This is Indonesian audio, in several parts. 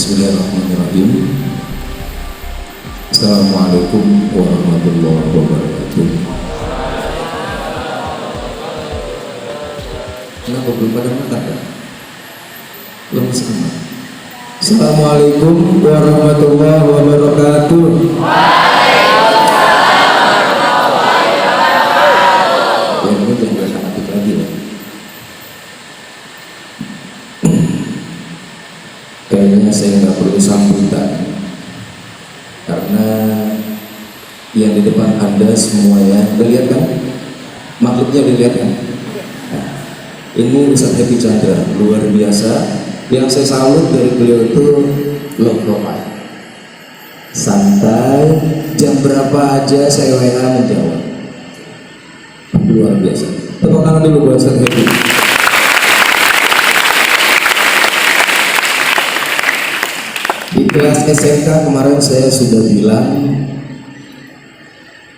Bismillahirrahmanirrahim. Assalamualaikum warahmatullahi wabarakatuh. Kenapa belum pada makan kan? Belum sama. Assalamualaikum warahmatullahi wabarakatuh. Yang ini jangan fanatik lagi ya. Kayaknya saya nggak perlu sambutan karena yang di depan Anda semuanya lihat kan, makhluknya dilihat kan. Nah, ini Ustaz Happy Chandra luar biasa. Yang saya salut dari beliau itu low profile, santai, jam berapa aja saya WA menjawab, luar biasa. Tepuk tangan dulu buat Ustaz Happy. Di kelas SMK kemarin saya sudah bilang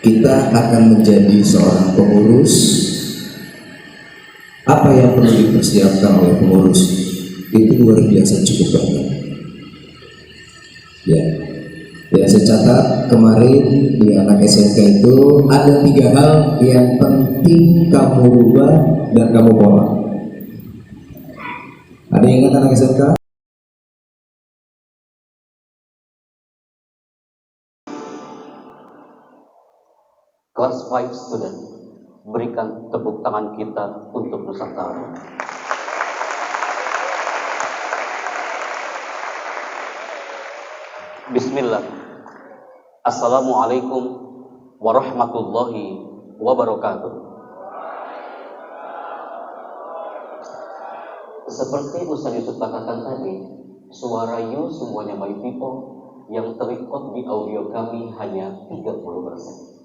kita akan menjadi seorang pengurus. Apa yang perlu dipersiapkan oleh pengurus itu luar biasa, cukup banyak. Ya saya catat kemarin di anak SMK itu ada 3 hal yang penting kamu rubah dan kamu bawa. Ada yang ingat anak SMK? Kelas 5 student, berikan tepuk tangan kita untuk Nusantara. Bismillah. Assalamualaikum warahmatullahi wabarakatuh. Seperti Ustaz Yusuf katakan tadi, suara you semuanya my people yang terikot di audio kami hanya 30%.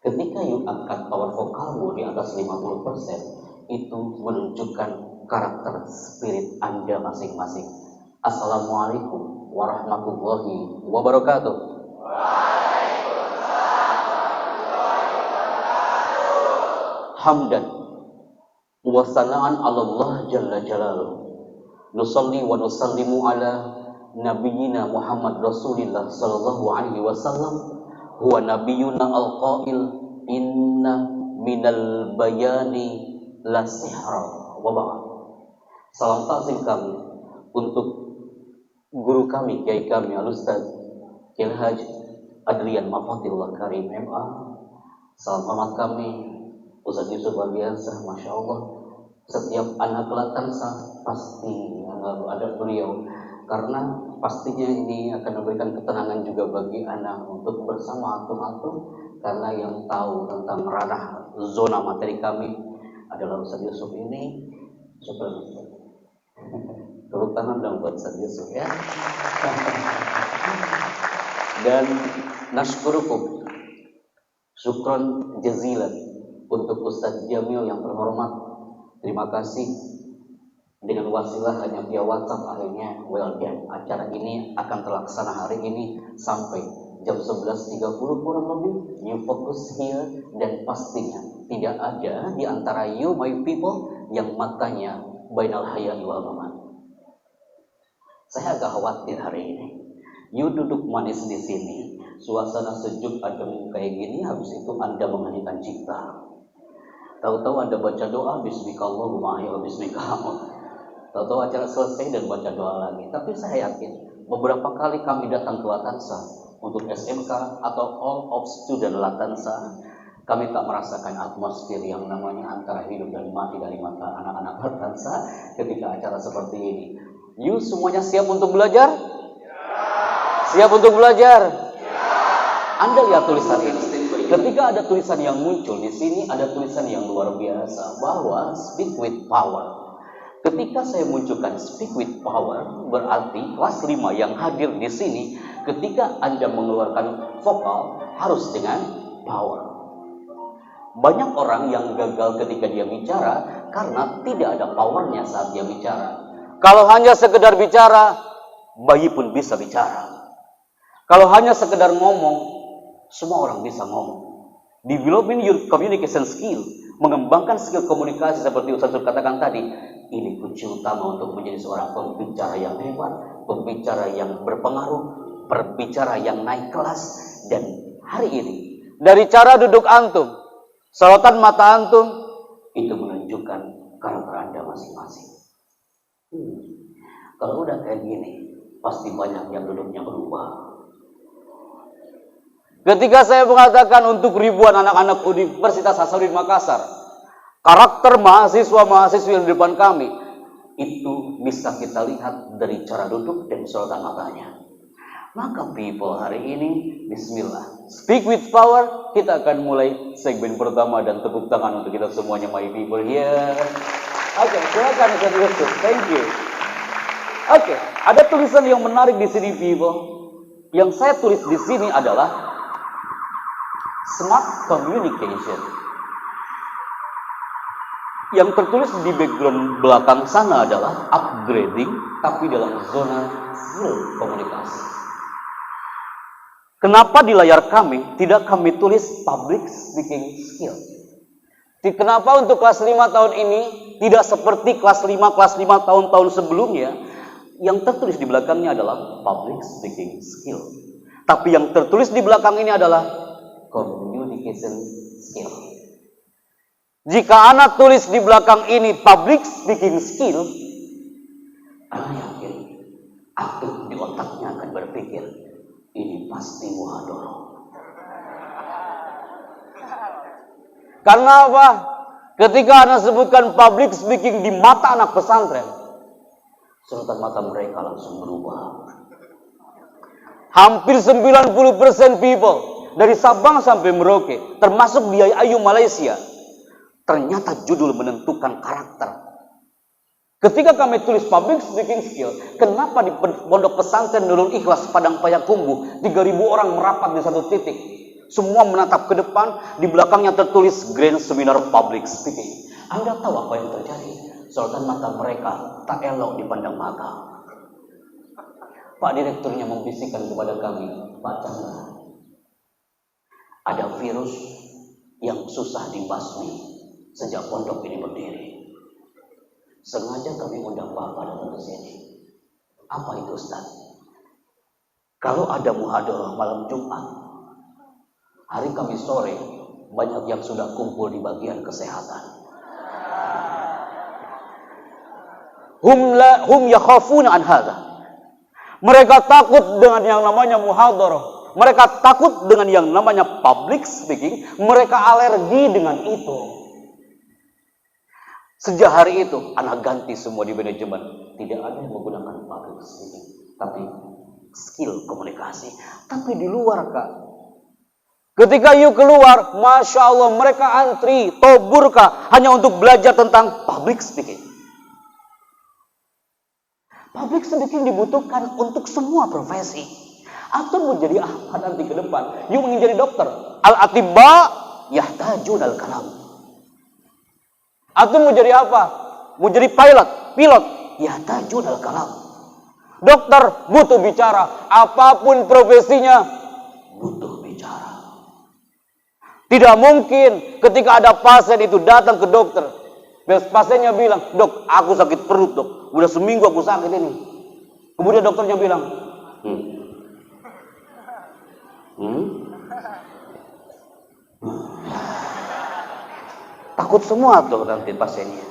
Ketika you angkat power vokalmu di atas 50%, itu menunjukkan karakter spirit Anda masing-masing. Assalamualaikum warahmatullahi wabarakatuh. Hamdan wa sana'an Allah jalla jalaluhu. Nusalli wa nusallimu ala nabiyyina Muhammad Rasulillah sallallahu alaihi wasallam. Huwa nabiyuna al-qail inna minal bayani la sihra wa ba'd. Salam takzim kami untuk guru kami, kiai kami Al-Ustaz Kiai Haji Adrian Mafatillah Karim MA. Salam hormat kami Ustaz Yusuf luar biasa, Masya Allah. Setiap anak Latansa pasti ada beliau, karena pastinya ini akan memberikan ketenangan juga bagi anak untuk bersama atung-atung, karena yang tahu tentang ranah zona materi kami adalah Ustaz Yusuf ini. Syukur. Tepuk tangan dong buat Ustaz Yusuf ya. Dan nashkurukum, syukron jazilan untuk Ustaz Jamil yang terhormat. Terima kasih. Dengan wasilah hanya via WhatsApp akhirnya well done. Acara ini akan terlaksana hari ini sampai jam 11.30 kurang lebih. You focus here, dan pastinya tidak ada di antara you my people yang matanya bainal hayai wal mamat. Saya agak khawatir hari ini. You duduk manis di sini, suasana sejuk adem kayak gini, habis itu Anda menyanyikan cipta. Tahu-tahu Anda baca doa bismikallahumma wa bismikallahumma. Tahu-tahu acara selesai dan baca doa lagi. Tapi saya yakin beberapa kali kami datang ke Latansa untuk SMK atau all of student Latansa, kami tak merasakan atmosfer yang namanya antara hidup dan mati dari mata anak-anak Latansa ketika acara seperti ini. You semuanya siap untuk belajar? Siap untuk belajar? Anda lihat tulisan ini. Ketika ada tulisan yang muncul di sini, ada tulisan yang luar biasa bahwa speak with power. Ketika saya munculkan speak with power, berarti kelas 5 yang hadir di sini, ketika Anda mengeluarkan vokal harus dengan power. Banyak orang yang gagal ketika dia bicara karena tidak ada powernya saat dia bicara. Kalau hanya sekedar bicara, bayi pun bisa bicara. Kalau hanya sekedar ngomong, semua orang bisa ngomong. Developing your communication skill, mengembangkan skill komunikasi seperti Ustaz katakan tadi, ini kunci utama untuk menjadi seorang pembicara yang hebat. pembicara yang berpengaruh, berbicara yang naik kelas. Dan hari ini, dari cara duduk antum, sorotan mata antum, itu menunjukkan karakter Anda masing-masing. Kalau udah kayak gini, pasti banyak yang duduknya berubah. Ketika saya mengatakan untuk ribuan anak-anak Universitas Hasanuddin Makassar, karakter mahasiswa-mahasiswa yang di depan kami, itu bisa kita lihat dari cara duduk dan sorotan matanya. Maka people, hari ini, bismillah, speak with power. Kita akan mulai segmen pertama, dan tepuk tangan untuk kita semuanya, my people here. Oke, silakan Ustaz Yusuf. Thank you. Oke, ada tulisan yang menarik di sini, people. Yang saya tulis di sini adalah smart communication. Yang tertulis di background belakang sana adalah upgrading, tapi dalam zona skill komunikasi. Kenapa di layar kami tidak kami tulis public speaking skill? Kenapa untuk kelas 5 tahun ini tidak seperti kelas 5 tahun-tahun sebelumnya? Yang tertulis di belakangnya adalah public speaking skill. Tapi yang tertulis di belakang ini adalah communication skill. Jika anak tulis di belakang ini public speaking skill, anak yakin aktif di otaknya akan berpikir, ini pasti muhadharah. Karena apa? Ketika anak sebutkan public speaking di mata anak pesantren, sorotan mata mereka langsung berubah. Hampir 90% people dari Sabang sampai Merauke, termasuk di Ayu Malaysia, ternyata judul menentukan karakter. Ketika kami tulis public speaking skill, kenapa di pondok pesantren Nurul Ikhlas Padang Payakumbuh 3.000 orang merapat di satu titik, semua menatap ke depan, di belakangnya tertulis Grand Seminar Public Speaking. Anda tahu apa yang terjadi? Sorotan mata mereka tak elok dipandang mata. Pak direkturnya membisikkan kepada kami, Pak Chandra, ada virus yang susah dibasmi sejak pondok ini berdiri. Sengaja kami undang Bapak datang ke sini. Apa itu, Ustaz? Kalau ada muhadharah malam Jumat, hari Kamis sore, banyak yang sudah kumpul di bagian kesehatan. Hum yakhafuna an hadza. Mereka takut dengan yang namanya muhadharah. Mereka takut dengan yang namanya public speaking. Mereka alergi dengan itu. Sejak hari itu, anak ganti semua di manajemen. Tidak ada yang menggunakan public speaking, tapi skill komunikasi. Tapi di luar, Kak, ketika you keluar, Masya Allah, mereka antri, tobur, Kak, hanya untuk belajar tentang public speaking. Public speaking dibutuhkan untuk semua profesi. Atau mau jadi apa nanti ke depan? You ingin jadi dokter. Al-atibba yahtajun al-kalam. Atau mau jadi apa? Mau jadi pilot. Yahtajun al-kalam. Dokter butuh bicara. Apapun profesinya, butuh bicara. Tidak mungkin ketika ada pasien itu datang ke dokter, pasiennya bilang, "Dok, aku sakit perut, Dok. Udah seminggu aku sakit ini." Kemudian dokternya bilang, takut semua tuh nanti pasiennya.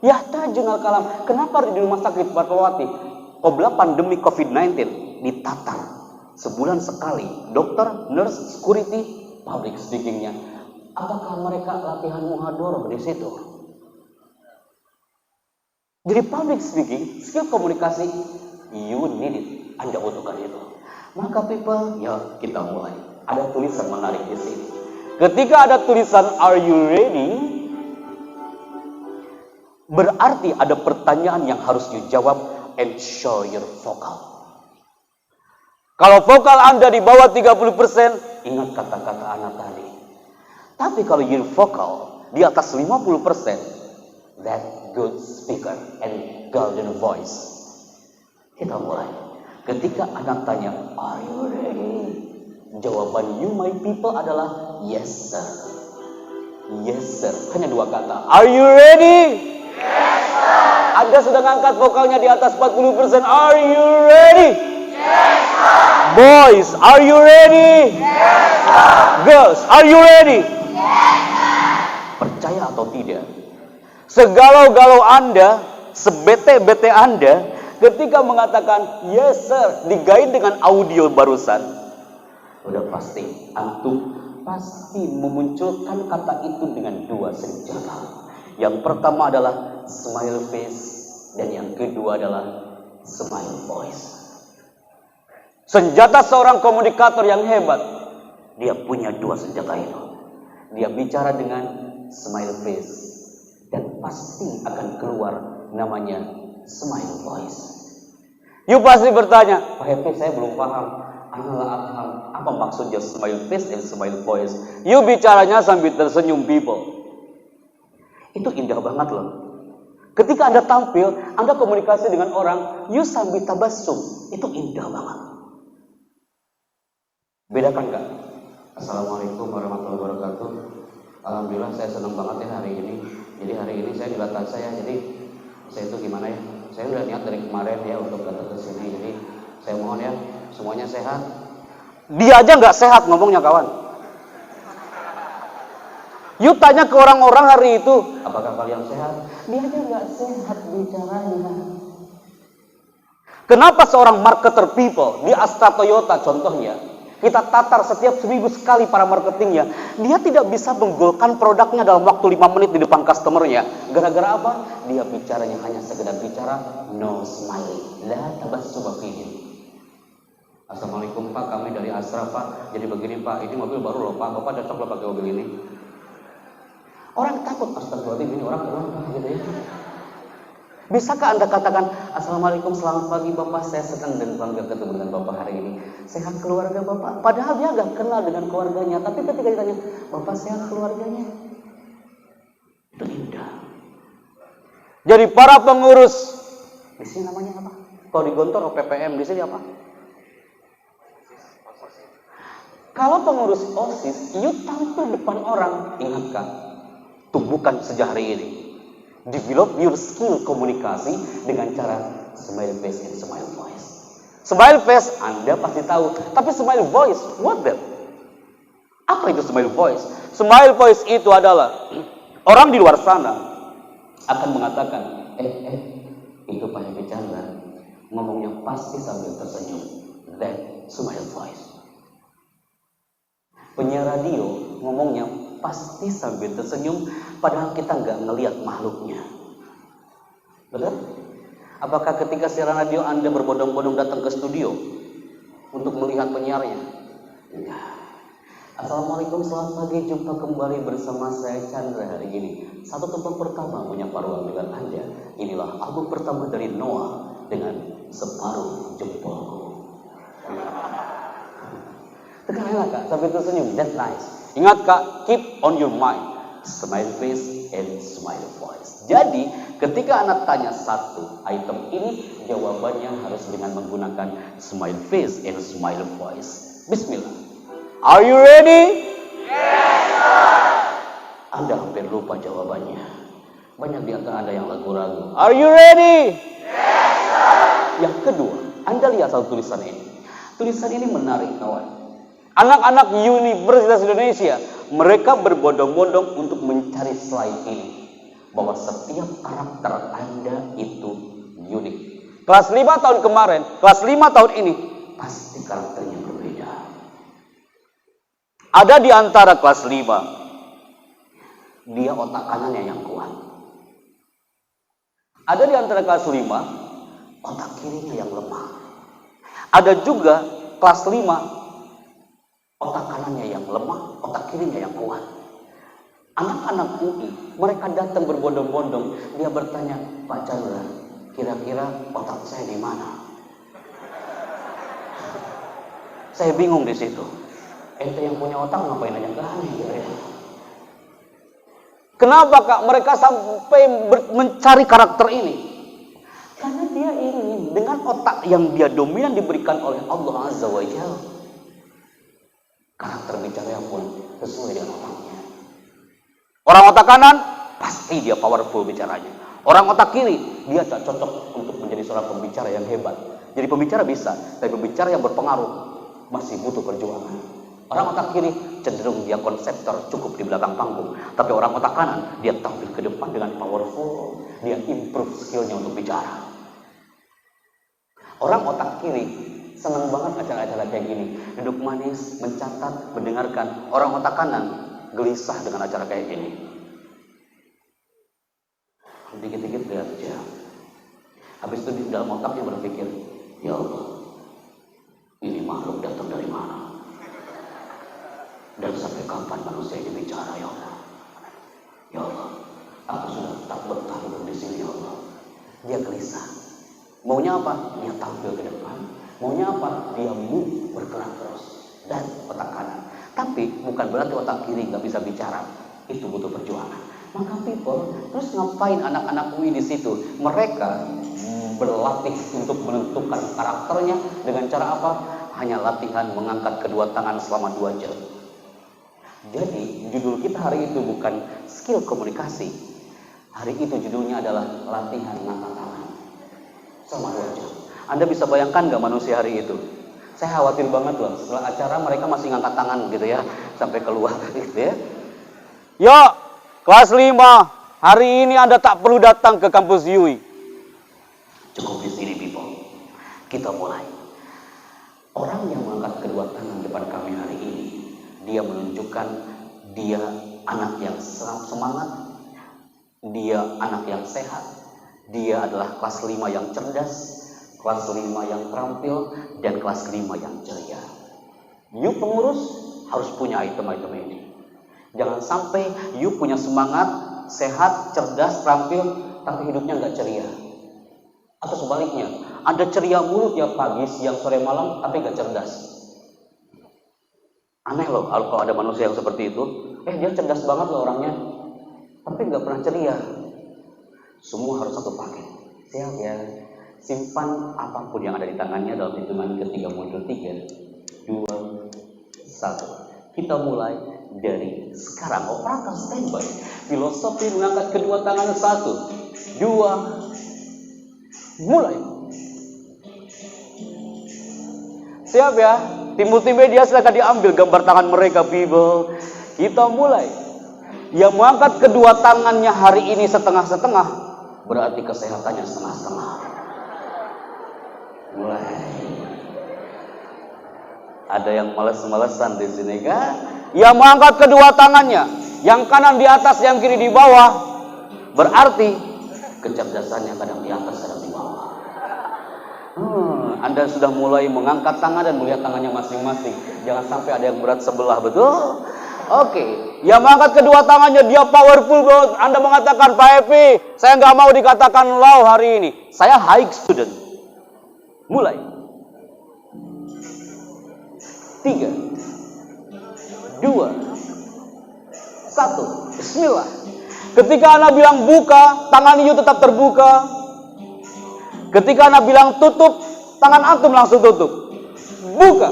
Yahtajun al-kalam. Kenapa di rumah sakit Fatmawati, oblah pandemi COVID-19 ditatar sebulan sekali, dokter, nurse, security, public speakingnya. Apakah mereka latihan muhadharah di situ? Jadi public speaking, skill komunikasi, you need it. Anda butuhkan itu. Maka people, ya kita mulai. Ada tulisan menarik di sini. Ketika ada tulisan "Are you ready?", berarti ada pertanyaan yang harus dijawab, and show your vocal. Kalau vokal Anda di bawah 30%, ingat kata-kata anak tadi. Tapi kalau your vocal di atas 50%, that good speaker and golden voice. Kita mulai. Ketika anak tanya, "Are you ready?", jawaban you my people adalah yes sir. Yes sir. Hanya dua kata. Are you ready? Yes sir. Anda sudah ngangkat vokalnya di atas 40%. Are you ready? Yes, sir. Boys, are you ready? Yes, sir. Girls, are you ready? Yes, sir. Percaya atau tidak? Segalau-galau Anda, sebete-bete Anda, ketika mengatakan yes sir, digain dengan audio barusan, udah pasti antum pasti memunculkan kata itu dengan dua senjata. Yang pertama adalah smile face dan yang kedua adalah smile voice. Senjata seorang komunikator yang hebat, dia punya dua senjata itu. Dia bicara dengan smile face dan pasti akan keluar namanya smile voice. You pasti bertanya, Pak Happy, saya belum paham. Apa maksudnya smile face dan smile voice? You bicaranya sambil tersenyum people. Itu indah banget loh. Ketika Anda tampil, Anda komunikasi dengan orang, you sambil tabassum. Itu indah banget. Bedakan nggak? Assalamualaikum warahmatullahi wabarakatuh. Alhamdulillah saya senang banget ya hari ini. Jadi hari ini saya dilatih saya. Jadi saya itu gimana ya? Saya udah niat dari kemarin ya untuk datang ke sini. Jadi saya mohon ya semuanya sehat. Dia aja nggak sehat ngomongnya kawan. You tanya ke orang-orang hari itu, apakah kalian sehat? Dia aja nggak sehat bicaranya. Kenapa seorang marketer people di Astra Toyota contohnya, kita tatar setiap seminggu sekali para marketingnya, dia tidak bisa menggolkan produknya dalam waktu 5 menit di depan customernya. Gara-gara apa? Dia bicaranya hanya sekedar bicara, no smiling, la tabassum fihi. Assalamualaikum Pak, kami dari Astra Pak. Jadi begini Pak, ini mobil baru loh Pak, Bapak cocok loh pakai mobil ini. Orang takut, astagfirullahaladzim, ini orang kenapa gitu ya. Bisakah Anda katakan, Assalamualaikum, selamat pagi Bapak, saya senang dan bangga ketemu dengan Bapak hari ini. Sehat keluarga Bapak? Padahal dia gak kenal dengan keluarganya. Tapi ketika ditanya, Bapak sehat keluarganya? Itu indah. Jadi para pengurus, di sini namanya apa? Kalau di Gontor, PPM, di sini apa? Kalau pengurus OSIS, you tampil depan orang, ingatkan, tumbuhkan sejak hari ini. Develop your skill komunikasi dengan cara smile face and smile voice. Smile face Anda pasti tahu, tapi smile voice, what that? Apa itu smile voice? Smile voice itu adalah orang di luar sana akan mengatakan, itu Pak Happy Chandra ngomongnya pasti sambil tersenyum. That smile voice. Penyiar radio ngomongnya pasti sambil tersenyum, padahal kita nggak ngelihat makhluknya. Betul? Apakah ketika siaran radio Anda berbondong-bondong datang ke studio untuk melihat penyiarnya? Enggak. Assalamualaikum, selamat pagi, jumpa kembali bersama saya Chandra hari ini. Satu tempat pertama menyapa ruang dengan Anda. Inilah album pertama dari Noah dengan Separuh Jempolku. Keren Kak, sampai tersenyum, that's nice. Ingat Kak, keep on your mind, smile face and smile voice. Jadi, ketika anak tanya satu item ini, jawabannya harus dengan menggunakan smile face and smile voice. Bismillah. Are you ready? Yes, sir. Anda hampir lupa jawabannya. Banyak di antara Anda yang ragu-ragu. Are you ready? Yes, sir. Yang kedua, Anda lihat satu tulisan ini. Tulisan ini menarik kawan. Anak-anak Universitas Indonesia, mereka berbondong-bondong untuk mencari slide ini. Bahwa setiap karakter Anda itu unik. Kelas 5 tahun kemarin, kelas 5 tahun ini, pasti karakternya berbeda. Ada di antara kelas 5, dia otak kanannya yang kuat. Ada di antara kelas 5, otak kirinya yang lemah. Ada juga kelas 5, otak kanannya yang lemah, otak kirinya yang kuat. Anak-anak UI, mereka datang berbondong-bondong. Dia bertanya, Pak Chandra, kira-kira otak saya di mana? Saya bingung di situ. Ente yang punya otak ngapain aja ke aneh gitu ya? Kenapa Kak mereka sampai mencari karakter ini? Karena dia ingin dengan otak yang dia dominan diberikan oleh Allah Azza wa Jalla, karakter bicaranya pun sesuai dengan otaknya. Orang otak kanan, pasti dia powerful bicaranya. Orang otak kiri, dia tak cocok untuk menjadi seorang pembicara yang hebat. Jadi pembicara bisa, tapi pembicara yang berpengaruh masih butuh perjuangan. Orang otak kiri cenderung dia konseptor, cukup di belakang panggung. Tapi orang otak kanan, dia tampil ke depan dengan powerful. Dia improve skillnya untuk bicara. Orang otak kiri senang banget acara-acara kayak gini. Duduk manis, mencatat, mendengarkan. Orang otak kanan gelisah dengan acara kayak gini. Dikit-dikit lihat jam. Habis itu di dalam otaknya berpikir, ya Allah, ini makhluk datang dari mana? Dan sampai kapan manusia ini bicara, ya Allah? Ya Allah, aku sudah tak betah hidup di sini, ya Allah. Dia gelisah. Maunya apa? Dia tampil ke depan. Maunya apa? Dia move, bergerak terus. Dan otak kanan. Tapi bukan berarti otak kiri nggak bisa bicara. Itu butuh perjuangan. Maka people, terus ngapain anak-anak UI di situ? Mereka berlatih untuk menentukan karakternya dengan cara apa? Hanya latihan mengangkat kedua tangan selama 2 jam. Jadi judul kita hari itu bukan skill komunikasi. Hari itu judulnya adalah latihan mengangkat tangan selama 2 jam. Anda bisa bayangkan nggak manusia hari itu? Saya khawatir banget loh. Setelah acara mereka masih ngangkat tangan gitu ya, sampai keluar gitu ya. Yo, kelas 5, hari ini Anda tak perlu datang ke kampus UI. Cukup di sini people. Kita mulai. Orang yang mengangkat kedua tangan depan kami hari ini, dia menunjukkan dia anak yang semangat, dia anak yang sehat, dia adalah kelas 5 yang cerdas, kelas 5 yang terampil, dan kelas 5 yang ceria. You pengurus harus punya item-item ini. Jangan sampai you punya semangat, sehat, cerdas, terampil, tapi hidupnya nggak ceria. Atau sebaliknya, ada ceria mulu tiap pagi, siang, sore, malam, tapi nggak cerdas. Aneh loh kalau ada manusia yang seperti itu. Dia cerdas banget loh orangnya, tapi nggak pernah ceria. Semua harus satu paket. Siap ya. Simpan apapun yang ada di tangannya dalam hitungan ketiga mundur 3, 2, 1. Kita mulai dari sekarang. Operator standby. Filosofi mengangkat kedua tangan 1, 2, mulai. Siap ya. Tim multimedia silakan diambil gambar tangan mereka, people. Kita mulai. Yang mengangkat kedua tangannya hari ini setengah-setengah, berarti kesehatannya setengah-setengah. Mulai. Ada yang males-malesan di sini kan? Yang mengangkat kedua tangannya, yang kanan di atas, yang kiri di bawah, berarti kecerdasannya kadang di atas, kadang di bawah. Anda sudah mulai mengangkat tangan dan melihat tangannya masing-masing. Jangan sampai ada yang berat sebelah, betul? Oke. Yang mengangkat kedua tangannya dia powerful banget. Anda mengatakan, Pak Epi, saya nggak mau dikatakan low hari ini. Saya high student. Mulai. 3, 2, 1. Bismillah. Ketika Anda bilang buka, tangan you tetap terbuka. Ketika Anda bilang tutup, tangan antum langsung tutup. Buka.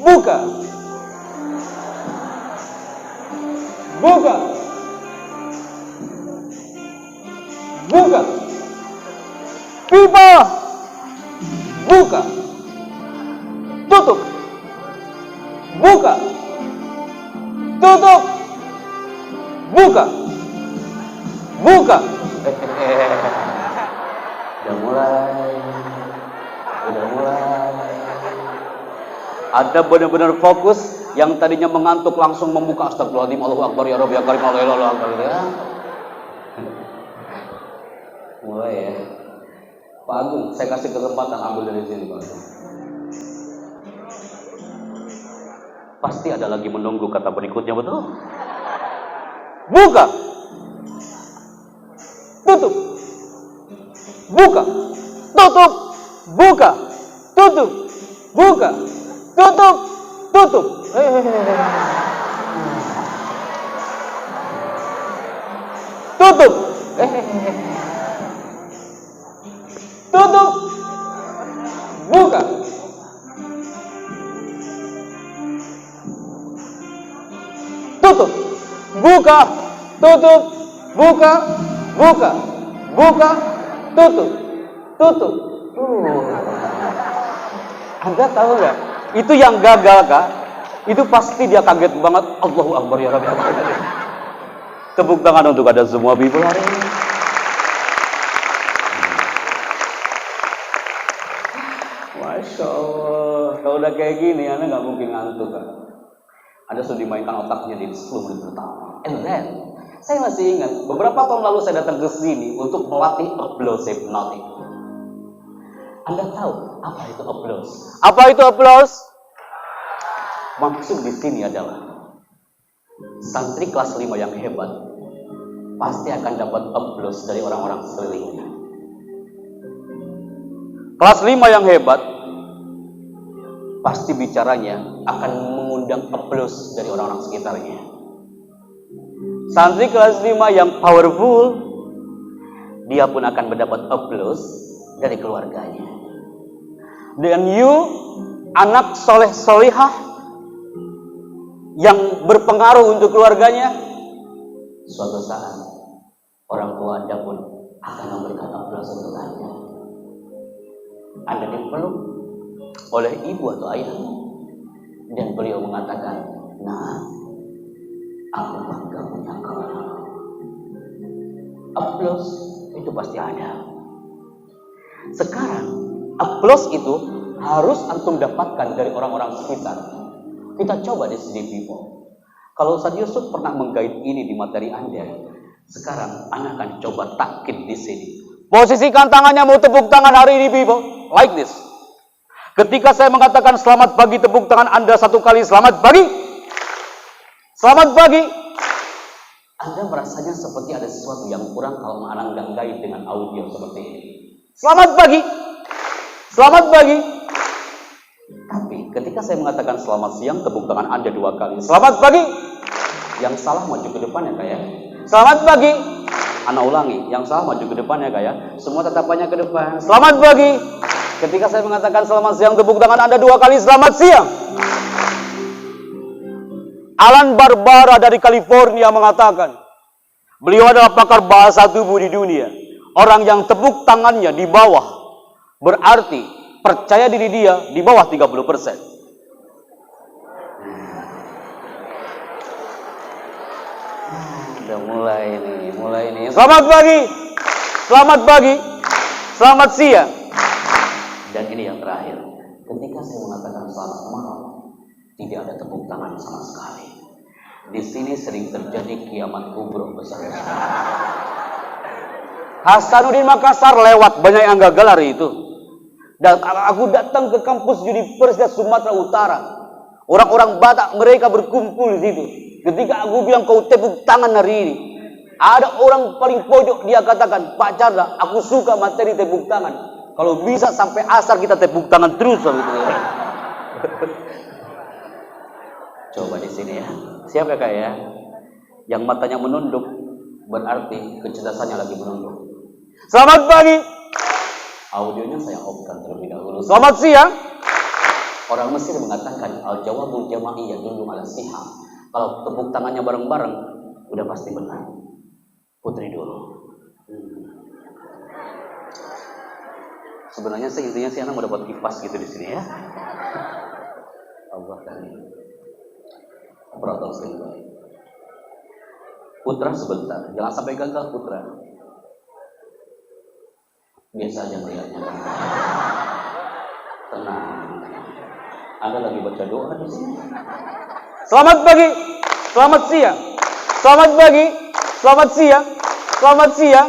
Buka. Buka. Buka. Pipa. Buka. Tutup. Buka. Tutup. Buka. Buka. Udah mulai. Ada benar-benar fokus. Yang tadinya mengantuk langsung membuka. Astagfirullahaladzim, Allahu Akbar, ya Rabbi, ya Karim, Allahu Akbar, ya. Mulai ya. Pak Agung, saya kasih kesempatan ambil dari sini, Pak Agung. Pasti ada lagi menunggu kata berikutnya, betul? Buka. Tutup. Buka. Tutup. Buka. Tutup. Buka. Tutup. Tutup. Tutup. Tutup. Buka. Tutup. Buka. tutup, buka, buka, buka, tutup, tutup. Anda tahu nggak? Itu yang gagal, Kak. Itu pasti dia kaget banget. Allahu Akbar ya Rabbi. Tepuk tangan untuk ada semua people hari ini. Masya Allah. Kalau udah kayak gini, Anda nggak mungkin ngantuk, Kak. Anda sudah dimainkan otaknya di 10 menit pertama. And then, saya masih ingat, beberapa tahun lalu saya datang ke sini untuk melatih applause hypnotic. Anda tahu apa itu applause? Apa itu applause? Maksud di sini adalah santri kelas 5 yang hebat pasti akan dapat applause dari orang-orang sekelilingnya. Kelas 5 yang hebat pasti bicaranya akan mengundang applause dari orang-orang sekitarnya. Santri kelas 5 yang powerful, dia pun akan mendapat applause dari keluarganya. Dan you, anak soleh-solihah yang berpengaruh untuk keluarganya, suatu saat orang tua Anda pun akan memberikan applause untuk Anda. Anda dipeluk oleh ibu atau ayahmu, dan beliau mengatakan, nah, aku bangga punya kau. Applause itu pasti ada. Sekarang applause itu harus antum dapatkan dari orang-orang sekitar. Kita coba di sini people. Kalau Ustaz Yusuf pernah menggait ini di materi Anda, sekarang Anda akan coba takkid di sini. Posisikan tangannya, mau tepuk tangan hari ini people. Like this. Ketika saya mengatakan selamat pagi, tepuk tangan Anda satu kali, selamat pagi. Selamat pagi. Anda merasanya seperti ada sesuatu yang kurang kalau Anda nggak gait dengan audio seperti ini. Selamat pagi. Selamat pagi. Tapi ketika saya mengatakan selamat siang, tepuk tangan Anda 2 kali. Selamat pagi. Yang salah maju ke depan ya, kayak. Selamat pagi. Anda ulangi, yang salah maju ke depan ya, kayak. Semua tatapannya ke depan. Selamat pagi. Ketika saya mengatakan selamat siang, tepuk tangan Anda 2 kali. Selamat siang. Alan Barbara dari California mengatakan, beliau adalah pakar bahasa tubuh di dunia. Orang yang tepuk tangannya di bawah berarti percaya diri dia di bawah 30%. Udah mulai nih. Selamat pagi. Selamat pagi. Selamat siang. Dan ini yang terakhir. Ketika saya mengatakan selamat malam, tidak ada tepuk tangan sama sekali. Di sini sering terjadi kiamat kubro besar-besar. Hasanuddin Makassar lewat, banyak yang gagal hari itu. Dan aku datang ke kampus Universitas Sumatera Utara. Orang-orang Batak mereka berkumpul di situ. Ketika aku bilang kau tepuk tangan hari ini, ada orang paling pojok, dia katakan, Pak Carda, aku suka materi tepuk tangan. Kalau bisa sampai asar kita tepuk tangan terus gitu. Coba di sini ya. Siap ya Kak ya? Yang matanya menunduk berarti kecerdasannya lagi menunduk. Selamat pagi. Audionya saya off-kan terlebih dahulu. Selamat siang. Orang Mesir mengatakan al-jawabul jama'i yadullu ala sihah. Kalau tepuk tangannya bareng-bareng udah pasti benar. Putri dulu. Sebenarnya intinya sih anak mau dapat kipas gitu di sini ya. Allah kali. Operator standby. Putra sebentar, jangan sampai gagal Putra. Biasa aja melihatnya. Tenang. Anda lagi baca doa di sini. Selamat pagi, selamat siang, selamat pagi, selamat siang, selamat siang,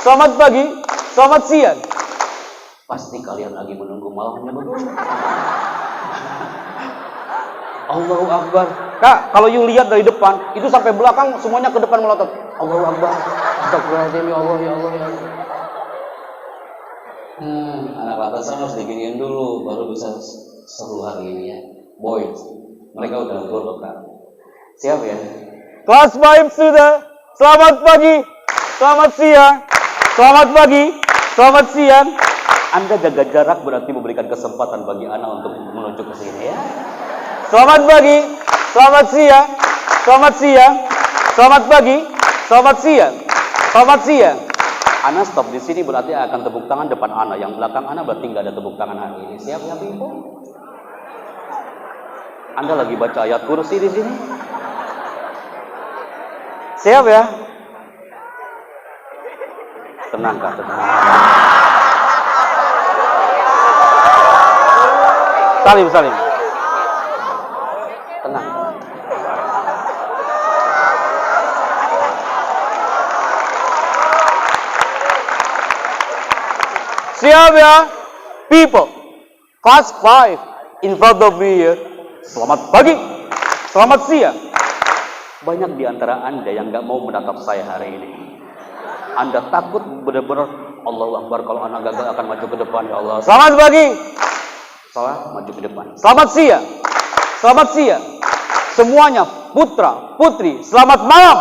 selamat pagi, selamat siang. Pasti kalian lagi menunggu malamnya begitu. Allahu Akbar. Kak, kalau you lihat dari depan, itu sampai belakang semuanya ke depan melotot. Allahu Akbar. Astagfirullahaladzim, ya Allah, ya Allah, ya Allah. Anak batasan harus diginiin dulu, baru bisa seru hari ini ya. Boys, mereka udah ngurut kan. Siap ya? Kelas 5 sudah. Selamat pagi, selamat siang, selamat pagi, selamat siang. Anda jaga jarak berarti memberikan kesempatan bagi anak untuk menuju ke sini ya. Selamat pagi, selamat siang, selamat siang, selamat pagi, Selamat siang. Selamat siang. Ana stop di sini berarti akan tepuk tangan depan Ana. Yang belakang Ana berarti nggak ada tepuk tangan hari ini. Siap ya, Ibu? Anda lagi baca ayat kursi di sini? Siap ya? Tenang Kak, tenang. Salim. Tenang. Siap ya, people. Class 5 in front of me here. Selamat pagi, selamat siang. Banyak di antara Anda yang nggak mau menatap saya hari ini. Anda takut benar-benar, Allahu Akbar, kalau anak gagal akan maju ke depan, ya Allah. Selamat pagi. Salah, maju ke depan. Selamat siang. Selamat siang. Semuanya, putra, putri, selamat malam.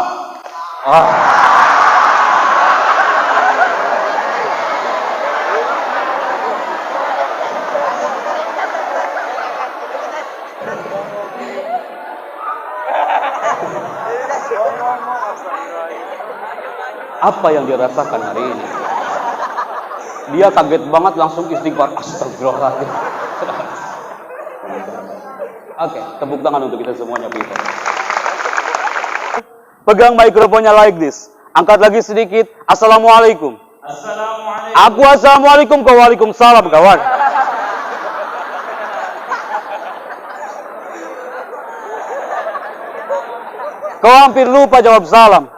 Apa yang dia rasakan hari ini? Dia kaget banget, langsung istighfar. Astagfirullahaladzim. Oke, tepuk tangan untuk kita semuanya, people. Pegang mikrofonnya like this. Angkat lagi sedikit. Assalamualaikum. Assalamualaikum. Aku assalamualaikum, kau waalaikumsalam, kawan. Kau hampir lupa jawab salam.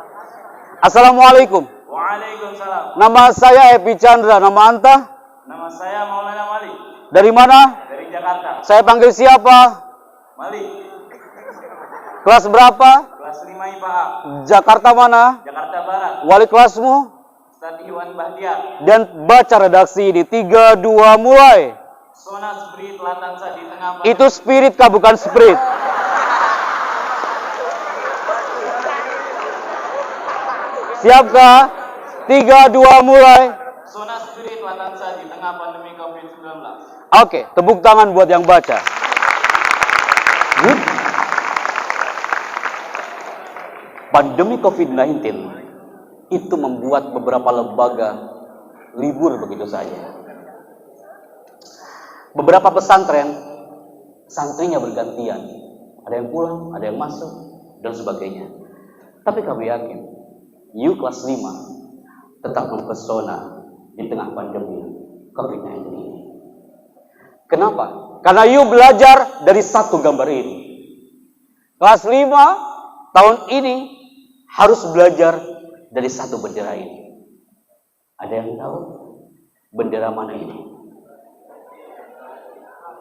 Assalamualaikum. Waalaikumsalam. Nama saya Epi Chandra. Nama anta? Nama saya Maulana Malik Dari mana? dari Jakarta. Saya panggil siapa? Malik, Kelas berapa? kelas 5 IPA A, Jakarta mana? Jakarta Barat. Wali kelasmu? Ustadz Iwan Bahtiar. Dan baca redaksi ini. 3, 2, mulai. Sona Spirit Latansa di tengah Itu spirit kah, bukan spirit? Siapkah? 3, 2, mulai. Sona Spirit Latansa di tengah pandemi COVID-19. Oke, tepuk tangan buat yang baca. Pandemi COVID-19 itu membuat beberapa lembaga libur begitu saja. Beberapa pesantren, santrinya bergantian. Ada yang pulang, ada yang masuk, dan sebagainya. Tapi kami yakin, you kelas 5 tetap mempesona di tengah pandemi COVID-19 ini. Kenapa? Karena you belajar dari satu gambar ini. Kelas 5 tahun ini harus belajar dari satu bendera ini. Ada yang tahu bendera mana ini?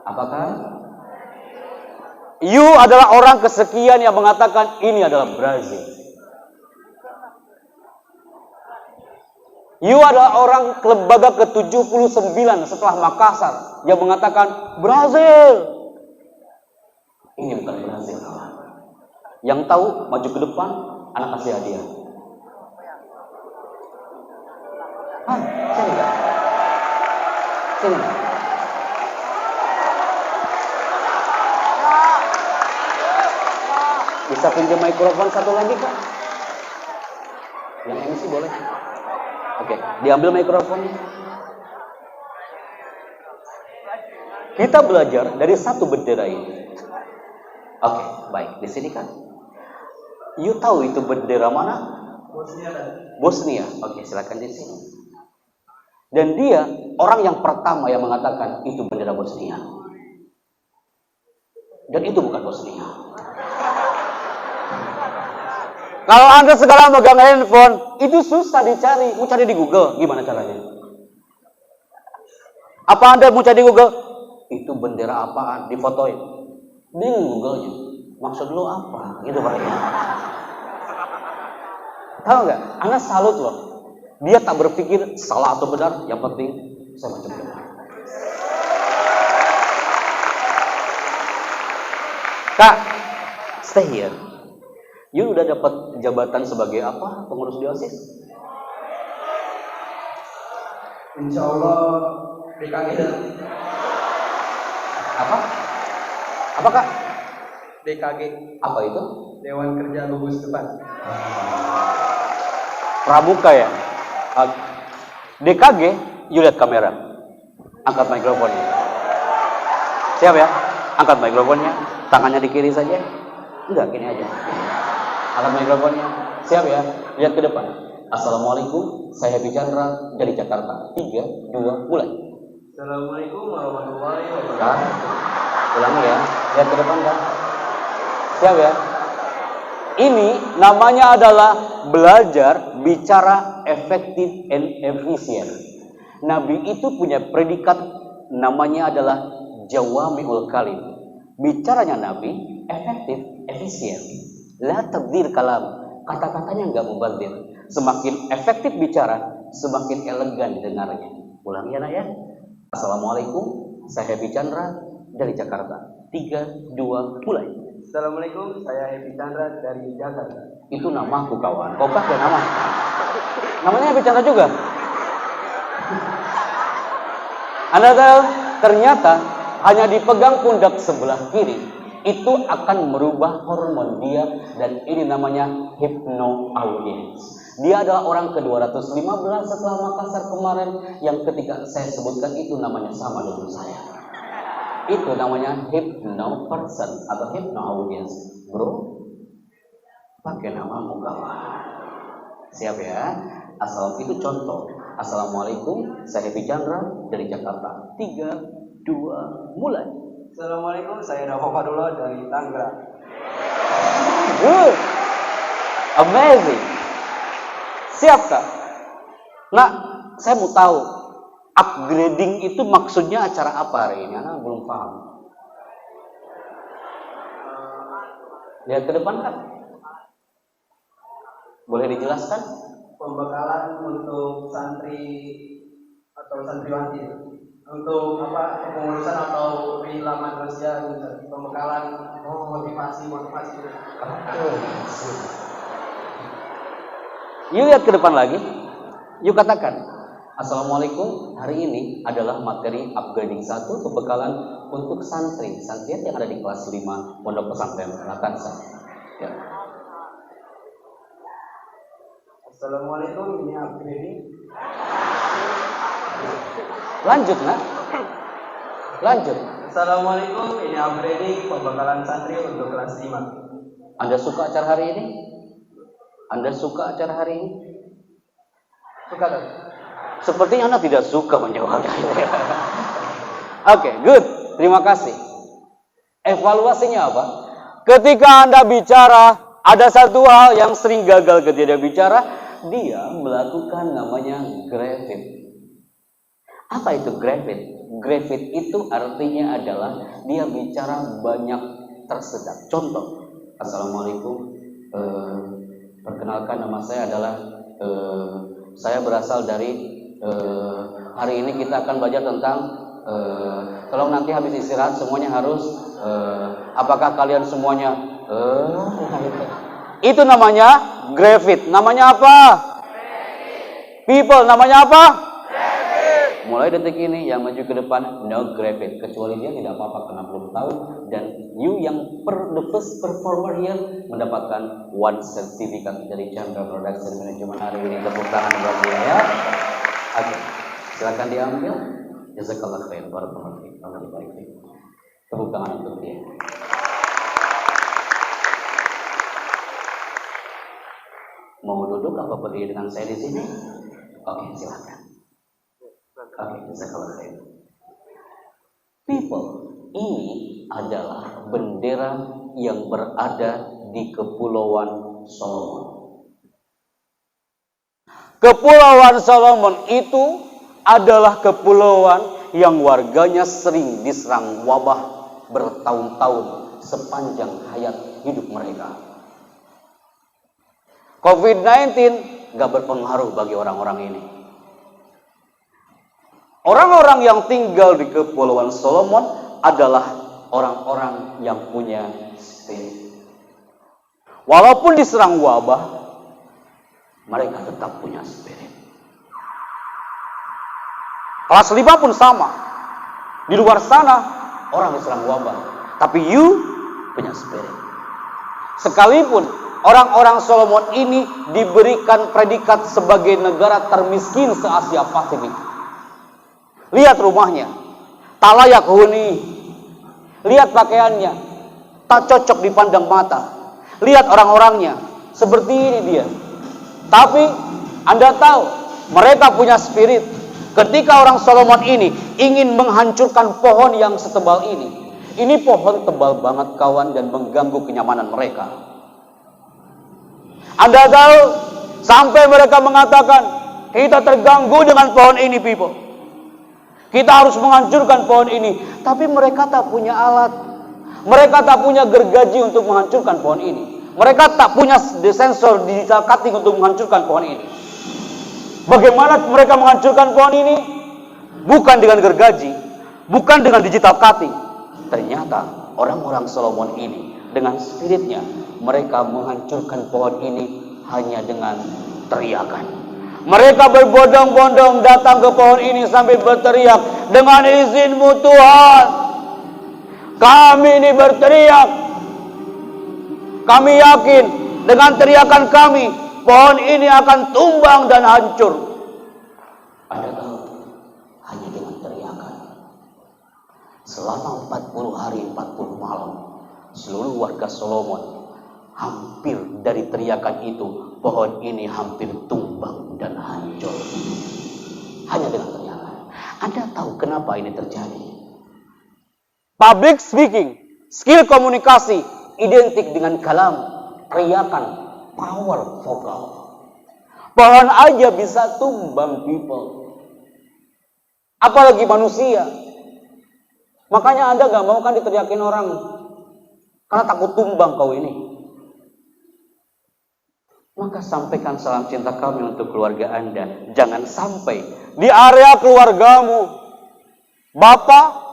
Apakah you adalah orang kesekian yang mengatakan ini adalah Brazil? You adalah orang lembaga ke-79 setelah Makassar yang mengatakan Brazil. Ini bukan Brazil, kawan. Yang tahu maju ke depan, anak kasih hadiah. Sini enggak? Sini enggak? Bisa pinjam mikrofon satu lagi, Kak? Yang MC boleh? Oke, diambil mikrofonnya. Kita belajar dari satu bendera ini. Oke, baik. Di sini kan. You tahu itu bendera mana? Bosnia. Oke, silakan di sini. Dan dia orang yang pertama yang mengatakan itu bendera Bosnia. Dan itu bukan Bosnia. Kalau Anda sekarang megang handphone, itu susah dicari. Mau cari di Google, gimana caranya? Apa Anda mau cari di Google? Itu bendera apaan? Difotoin. Bingung Google-nya. Maksud lo apa? Gitu Pak. Tahu nggak? Anda salut loh. Dia tak berpikir salah atau benar. Yang penting saya baca benar. Kak, stay here. You udah dapat jabatan sebagai apa? Pengurus di OSIS? Insya Allah DKG. Apa? Apa Kak? DKG, Apa itu? Dewan Kerja Gugus Depan. Pramuka ya. DKG, you lihat kamera. Angkat mikrofonnya. Siap ya? Angkat mikrofonnya. Tangannya di kiri saja. Enggak, gini aja. Angkat mikrofonnya. Siap ya? Lihat ke depan. Assalamualaikum, saya Happy Chandra dari Jakarta. 3, 2, mulai. Assalamualaikum warahmatullahi wabarakatuh. Ulangi ya. Lihat ke depan kan. Siap ya? Ini namanya adalah belajar bicara efektif and efisien. Nabi itu punya predikat namanya adalah jawami'ul kalim. Bicaranya Nabi efektif, efisien. La tabdir kalam. Kata-katanya enggak mubazir. Semakin efektif bicara, semakin elegan didengarnya. Ulangi ya nak ya. Assalamualaikum, saya Happy Chandra dari Jakarta. 3, 2, mulai. Assalamualaikum, saya Happy Chandra dari Jakarta. Itu namaku kawan. Kau pakai nama. Namanya Happy Chandra juga. Anda tahu, ternyata hanya dipegang pundak sebelah kiri itu akan merubah hormon dia, dan ini namanya hypnoaudience. Dia adalah orang ke-215 setelah Makassar kemarin yang ketika saya sebutkan itu namanya sama dengan saya. Itu namanya hypno person atau hypnoaudience. Bro, pakai namamu kawan. Siap ya? Itu contoh. Assalamualaikum, saya Happy Chandra dari Jakarta. 3, 2, mulai. Assalamualaikum, saya Dava Fadullah dari Tangerang. Good. Amazing. Siap kak? Nah, saya mau tahu upgrading itu maksudnya acara apa hari ini? Anak belum paham. Lihat ke depan kan? Boleh dijelaskan? Pembekalan untuk santri atau santriwati untuk apa, kepengurusan atau kehilaman manusia, pembekalan motivasi. Yuk lihat ke depan lagi. Yuk katakan. Assalamualaikum, hari ini adalah materi upgrading 1 pembekalan untuk santriwati yang ada di kelas 5 Pondok Pesantren Latansa. Ya. Assalamualaikum, ini upgrading. Lanjut nak. Lanjut. Assalamualaikum, ini upgrading pembekalan santri untuk kelas 5. Anda suka acara hari ini? Anda suka acara hari ini? Suka tak? Sepertinya Anda tidak suka menjawabnya. Oke, good. Terima kasih. Evaluasinya apa? Ketika Anda bicara, ada satu hal yang sering gagal ketika dia bicara, dia melakukan namanya gravid. Apa itu gravid? Gravid itu artinya adalah dia bicara banyak tersedak. Contoh, Assalamualaikum, perkenalkan nama saya adalah saya berasal dari hari ini kita akan belajar tentang tolong nanti habis istirahat semuanya harus apakah kalian semuanya itu namanya gravid. Namanya apa? People, namanya apa? Mulai detik ini yang maju ke depan no gravid, kecuali dia tidak apa-apa karena belum tahu, dan you yang the first performer here mendapatkan 1 sertifikat dari Chandra Production Management hari ini. Tepuk tangan buat dia ya. Oke, silakan diambil. Jazakallah khair, barakallahu fiik. Allah dibarik. Tepuk tangan untuk dia. Mau duduk apa berdiri dengan saya di sini? Oke, silakan. Oke, jazakallah khair. People, ini adalah bendera yang berada di Kepulauan Solomon. Kepulauan Solomon itu adalah kepulauan yang warganya sering diserang wabah bertahun-tahun sepanjang hayat hidup mereka. COVID-19 gak berpengaruh bagi orang-orang ini. Orang-orang yang tinggal di Kepulauan Solomon adalah orang-orang yang punya spirit. Walaupun diserang wabah, mereka tetap punya spirit. Kelas 5 pun sama. Di luar sana, orang diserang wabah. Tapi you punya spirit. Sekalipun orang-orang Solomon ini diberikan predikat sebagai negara termiskin se-Asia Pasifik. Lihat rumahnya, tak layak huni. Lihat pakaiannya, tak cocok dipandang mata. Lihat orang-orangnya, seperti ini dia. Tapi Anda tahu, mereka punya spirit. Ketika orang Solomon ini ingin menghancurkan pohon yang setebal ini pohon tebal banget kawan dan mengganggu kenyamanan mereka. Anda tahu, sampai mereka mengatakan, kita terganggu dengan pohon ini, people. Kita harus menghancurkan pohon ini. Tapi mereka tak punya alat. Mereka tak punya gergaji untuk menghancurkan pohon ini. Mereka tak punya sensor digital cutting untuk menghancurkan pohon ini. Bagaimana mereka menghancurkan pohon ini? Bukan dengan gergaji, bukan dengan digital cutting. Ternyata orang-orang Solomon ini dengan spiritnya, mereka menghancurkan pohon ini hanya dengan teriakan. Mereka berbondong-bondong datang ke pohon ini sambil berteriak, dengan izin-Mu Tuhan, kami ini berteriak. Kami yakin dengan teriakan kami, pohon ini akan tumbang dan hancur. Anda tahu, hanya dengan teriakan. Selama 40 hari 40 malam, seluruh warga Solomon hampir dari teriakan itu, pohon ini hampir tumbang dan hancur. Hanya dengan teriakan. Anda tahu kenapa ini terjadi? Public speaking, skill komunikasi, identik dengan kalam, teriakan, power vokal. Pohon aja bisa tumbang, people. Apalagi manusia. Makanya Anda gak mau kan diteriakin orang, karena takut tumbang kau ini. Maka sampaikan salam cinta kami untuk keluarga Anda. Jangan sampai di area keluargamu, bapak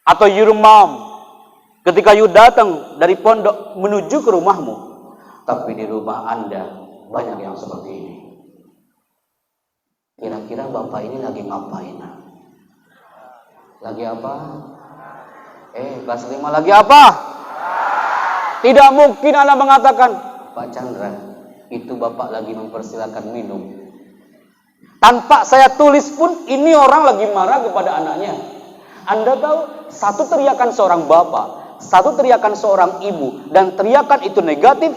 atau your mom, ketika you datang dari pondok menuju ke rumahmu, tapi di rumah Anda banyak yang seperti ini. Kira-kira bapak ini lagi ngapain? Lagi apa? Kelas 5 lagi apa? Tidak mungkin Anda mengatakan, Pak Chandra, itu bapak lagi mempersilakan minum. Tanpa saya tulis pun, ini orang lagi marah kepada anaknya. Anda tahu, satu teriakan seorang bapak, satu teriakan seorang ibu, dan teriakan itu negatif,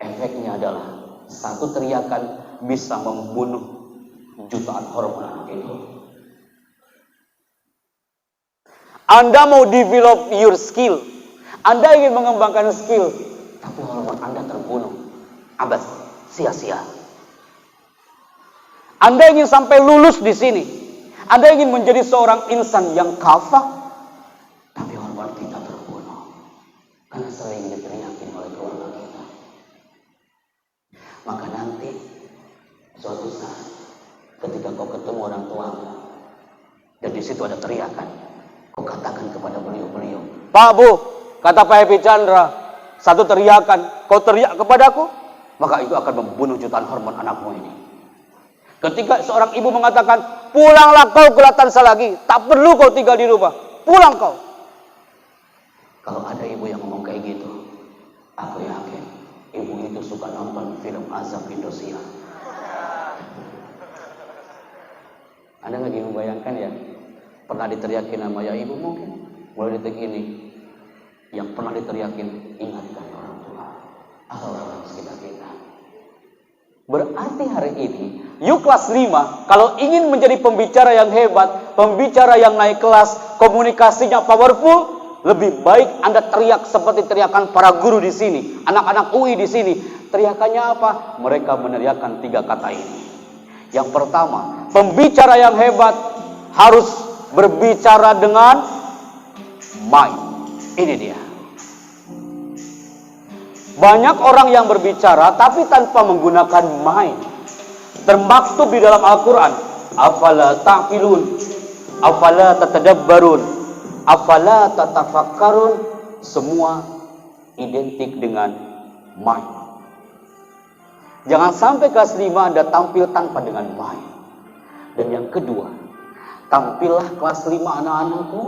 efeknya adalah satu teriakan bisa membunuh jutaan hormon anak itu. Anda mau develop your skill, Anda ingin mengembangkan skill, tapi hormon Anda terbunuh, abas, sia-sia. Anda ingin sampai lulus di sini, Anda ingin menjadi seorang insan yang kafah, tapi hormon kita terbunuh karena sering diteriakin oleh keluarga kita. Maka nanti suatu saat ketika kau ketemu orang tuamu dan di situ ada teriakan, kau katakan kepada beliau-beliau, Pak Bu, kata Pak Happy Chandra, satu teriakan, kau teriak kepadaku, maka itu akan membunuh jutaan hormon anakmu ini. Ketika seorang ibu mengatakan, pulanglah kau ke Latansa lagi, tak perlu kau tinggal di rumah, pulang kau. Kalau ada ibu yang ngomong kayak gitu, aku yakin ibu itu suka nonton film azab Indosiar. Anda lagi membayangkan ya, pernah diteriakin nama ya ibu mungkin, mulai detik ini, yang pernah diteriakin, ingatkan orang tua atau orang sekitar kita. Berarti hari ini, you kelas 5, kalau ingin menjadi pembicara yang hebat, pembicara yang naik kelas, komunikasinya powerful, lebih baik Anda teriak seperti teriakan para guru di sini, anak-anak UI di sini. Teriakannya apa? Mereka meneriakan 3 kata ini. Yang pertama, pembicara yang hebat harus berbicara dengan mind. Ini dia. Banyak orang yang berbicara tapi tanpa menggunakan mind. Termaktub di dalam Al-Quran, afala ta'qilun, afala tatadabbarun, afala tatafakkarun, semua identik dengan mind. Jangan sampai kelas 5 Anda tampil tanpa dengan mind. Dan yang kedua, tampillah kelas 5 anak-anakku,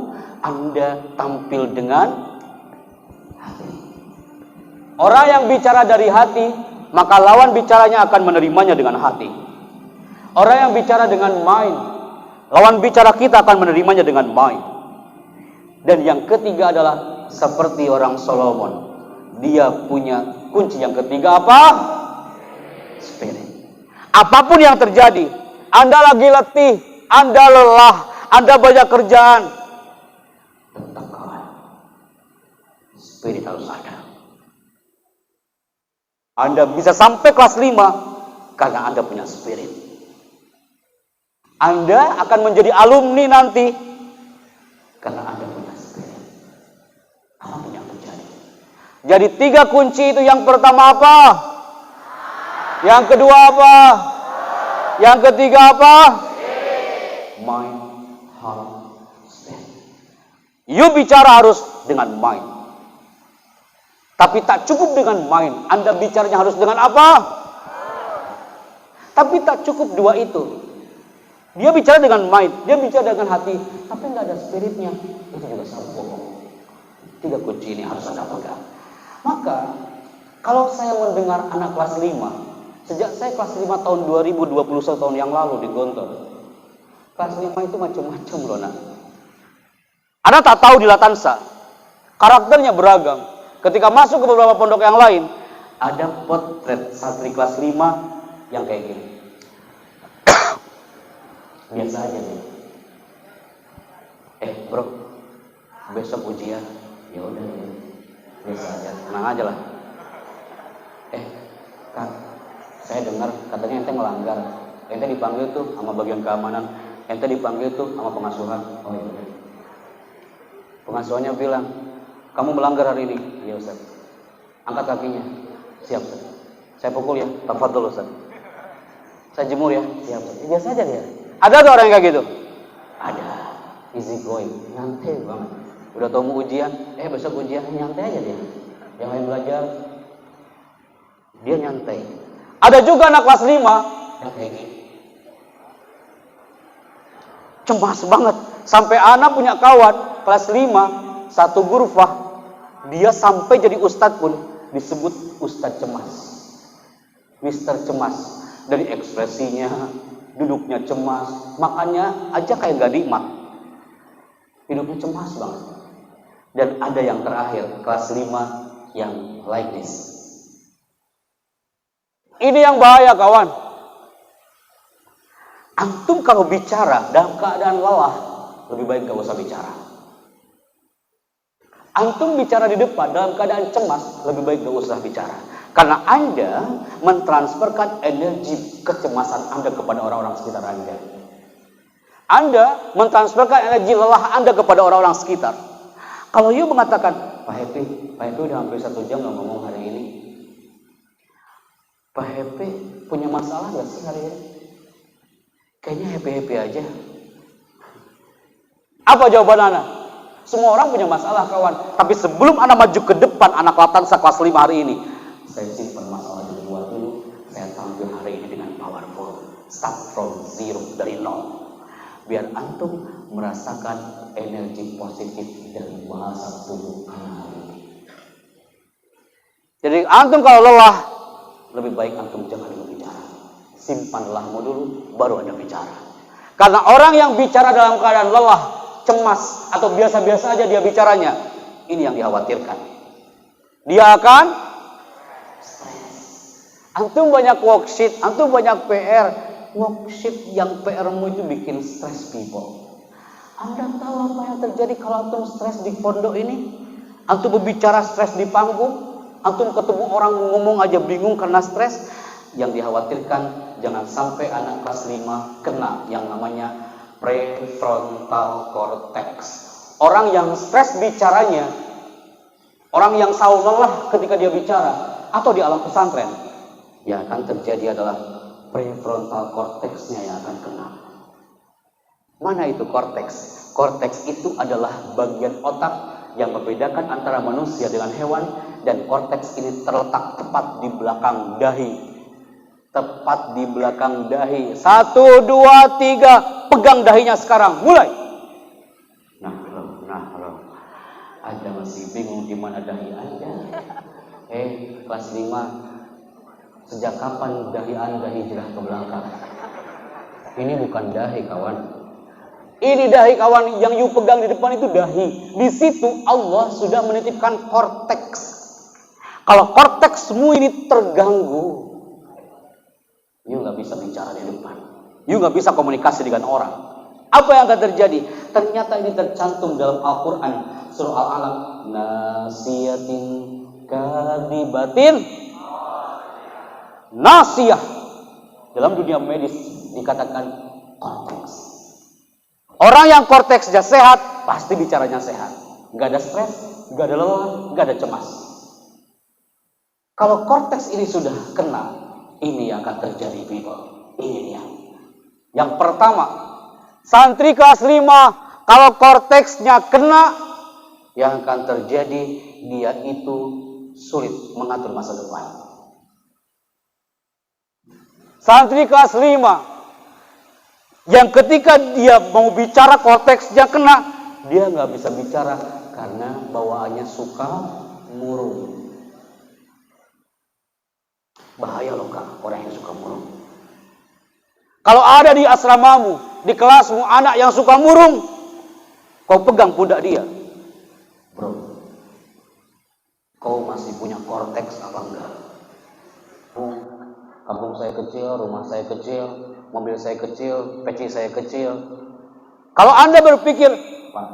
Anda tampil dengan hati. Orang yang bicara dari hati, maka lawan bicaranya akan menerimanya dengan hati. Orang yang bicara dengan mind, lawan bicara kita akan menerimanya dengan mind. Dan yang ketiga adalah seperti orang Solomon. Dia punya kunci yang ketiga apa? Spirit. Apapun yang terjadi, Anda lagi letih, Anda lelah, Anda banyak kerjaan, tetap kawan. Spirit harus ada. Anda bisa sampai kelas 5 karena Anda punya spirit. Anda akan menjadi alumni nanti karena Anda punya spirit. Apapun yang terjadi. Jadi 3 kunci itu, yang pertama apa? Yang kedua apa? Yang ketiga apa? Mind, heart, spirit. You bicara harus dengan mind. Tapi tak cukup dengan mind. Anda bicaranya harus dengan apa? Tapi tak cukup 2 itu. Dia bicara dengan mind, dia bicara dengan hati, tapi nggak ada spiritnya. Itu juga sangat bohong. 3 kunci ini harus Anda pegang. Maka kalau saya mendengar anak kelas 5, sejak saya kelas 5 tahun 2021 tahun yang lalu di Gontor, kelas 5 itu macam-macam loh nak. Anda tak tahu di Latansa, karakternya beragam. Ketika masuk ke beberapa pondok yang lain, ada potret santri kelas 5 yang kayak gini. Biasa aja nih. Bro, besok ujian. Ya udah, biasa aja, tenang aja lah. Kak, saya dengar katanya ente melanggar. Ente dipanggil tuh sama bagian keamanan. Ente dipanggil tuh sama pengasuhan. Oh iya. Pengasuhannya bilang, kamu melanggar hari ini. Iya Ustaz. Angkat kakinya. Siap Ustaz. Saya pukul ya. Tafadhol Ustaz. Saya jemur ya. Siap Ustaz. Biasa aja dia. Ada tuh orang yang kayak gitu? Ada. Easy going. Nyantai banget. Udah tau mau ujian. Besok ujian. Nyantai aja dia. Yang lain belajar. Dia nyantai. Ada juga anak kelas 5 yang kayak gini. Cemas banget. Sampai anak punya kawan kelas 5, satu gurfah, dia sampai jadi ustadz pun disebut ustadz cemas. Mister cemas. Dari ekspresinya, duduknya cemas, makannya aja kayak gak nikmat. Hidupnya cemas banget. Dan ada yang terakhir, kelas 5 yang like this. Ini yang bahaya kawan. Antum kalau bicara dalam keadaan lelah, lebih baik gak usah bicara. Antum bicara di depan dalam keadaan cemas, lebih baik gak usah bicara. Karena Anda mentransferkan energi kecemasan Anda kepada orang-orang sekitar Anda. Anda mentransferkan energi lelah Anda kepada orang-orang sekitar. Kalau you mengatakan, Pak Happy udah hampir 1 jam gak ngomong hari ini. Pak Happy punya masalah gak sih hari ini? Kayaknya happy-happy aja. Apa jawaban Anda? Semua orang punya masalah kawan. Tapi sebelum Anda maju ke depan anak Latansa kelas 5 hari ini, saya simpan masalah di luar dulu. Saya tampil hari ini dengan powerful. Start from zero, dari nol. Biar antum merasakan energi positif dari bahasa tubuh hari ini. Jadi antum kalau lelah, lebih baik antum jangan dulu bicara. Simpan lelahmu dulu, baru Anda bicara. Karena orang yang bicara dalam keadaan lelah, cemas, atau biasa-biasa aja dia bicaranya, ini yang dikhawatirkan. Dia akan stres. Antum banyak worksheet, antum banyak PR. Worksheet yang PR-mu itu bikin stres people. Anda tahu apa yang terjadi kalau antum stres di pondok ini? Antum berbicara stres di panggung, antum ketemu orang ngomong aja bingung karena stres. Yang dikhawatirkan jangan sampai anak kelas 5 kena yang namanya prefrontal cortex. Orang yang stres bicaranya, orang yang selalu lelah ketika dia bicara, atau di alam pesantren, yang akan terjadi adalah prefrontal cortex-nya yang akan kena. Mana itu cortex? Cortex itu adalah bagian otak yang membedakan antara manusia dengan hewan, dan cortex ini terletak tepat di belakang dahi. Tepat di belakang dahi. 1, 2, 3. Pegang dahinya sekarang. Mulai. Nah, Anda masih bingung di mana dahi Anda? Kelas 5, sejak kapan dahi Anda hijrah ke belakang? Ini bukan dahi, kawan. Ini dahi, kawan. Yang you pegang di depan itu dahi. Di situ Allah sudah menitipkan korteks. Kalau korteksmu ini terganggu, you nggak bisa bicara di depan. You nggak bisa komunikasi dengan orang. Apa yang akan terjadi? Ternyata ini tercantum dalam Al-Quran surah Al-Alaq. Nasiyatin kadibatin nasiyah. Dalam dunia medis dikatakan korteks. Orang yang korteksnya sehat pasti bicaranya sehat. Gak ada stres, gak ada lelah, gak ada cemas. Kalau korteks ini sudah kena, ini yang akan terjadi, people. Ini dia. Yang pertama, santri kelas 5, kalau korteksnya kena, yang akan terjadi dia itu sulit mengatur masa depan. Santri kelas 5 yang ketika dia mau bicara korteksnya kena, dia nggak bisa bicara karena bawaannya suka murung. Bahaya loh, Kak, orang yang suka murung. Kalau ada di asramamu, di kelasmu anak yang suka murung, kau pegang pundak dia. Bro, kau masih punya korteks apa enggak? Kampung saya kecil, rumah saya kecil, mobil saya kecil, peci saya kecil. Kalau Anda berpikir, Pak,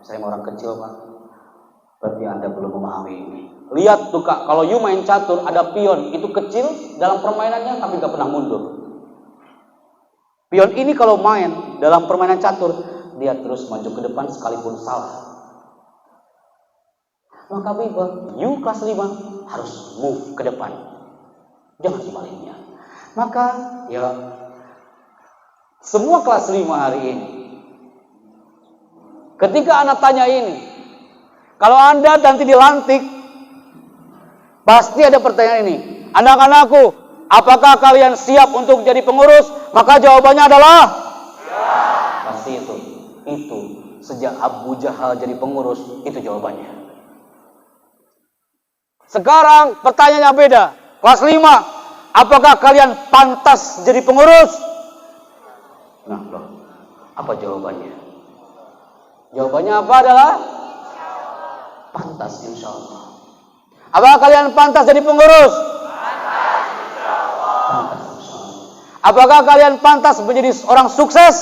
saya orang kecil, Pak, berarti Anda belum memahami ini. Lihat tuh, Kak, kalau you main catur, ada pion, itu kecil dalam permainannya tapi gak pernah mundur. Pion ini kalau main dalam permainan catur, dia terus maju ke depan sekalipun salah. Maka people, you kelas 5 harus move ke depan. Jangan sebaliknya. Maka ya, semua kelas 5 hari ini, ketika anak tanya ini, kalau Anda nanti dilantik, pasti ada pertanyaan ini. Anak-anakku, apakah kalian siap untuk jadi pengurus? Maka jawabannya adalah ya. Pasti itu. Itu sejak Abu Jahal jadi pengurus, itu jawabannya. Sekarang pertanyaannya beda. Kelas 5, apakah kalian pantas jadi pengurus? Nah, loh, apa jawabannya? Jawabannya apa adalah pantas, insya Allah. Apakah kalian pantas jadi pengurus? Pantas, insya Allah. Pantas, insya Allah. Apakah kalian pantas menjadi orang sukses?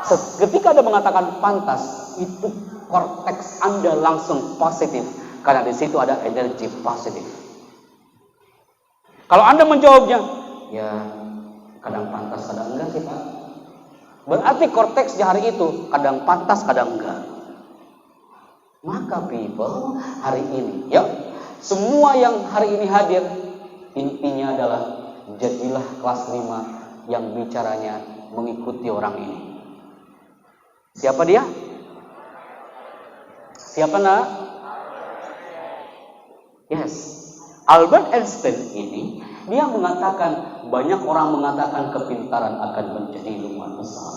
Pantas. Ketika Anda mengatakan pantas, itu korteks Anda langsung positif, karena di situ ada energi positif. Kalau Anda menjawabnya, ya kadang pantas, kadang enggak sih, Pak. Berarti korteksnya hari itu kadang pantas, kadang enggak. Maka people, hari ini, ya, semua yang hari ini hadir, intinya adalah jadilah kelas 5 yang bicaranya mengikuti orang ini. Siapa dia? Siapa nak? Yes, Albert Einstein ini, dia mengatakan, banyak orang mengatakan kepintaran akan menjadi luar besar.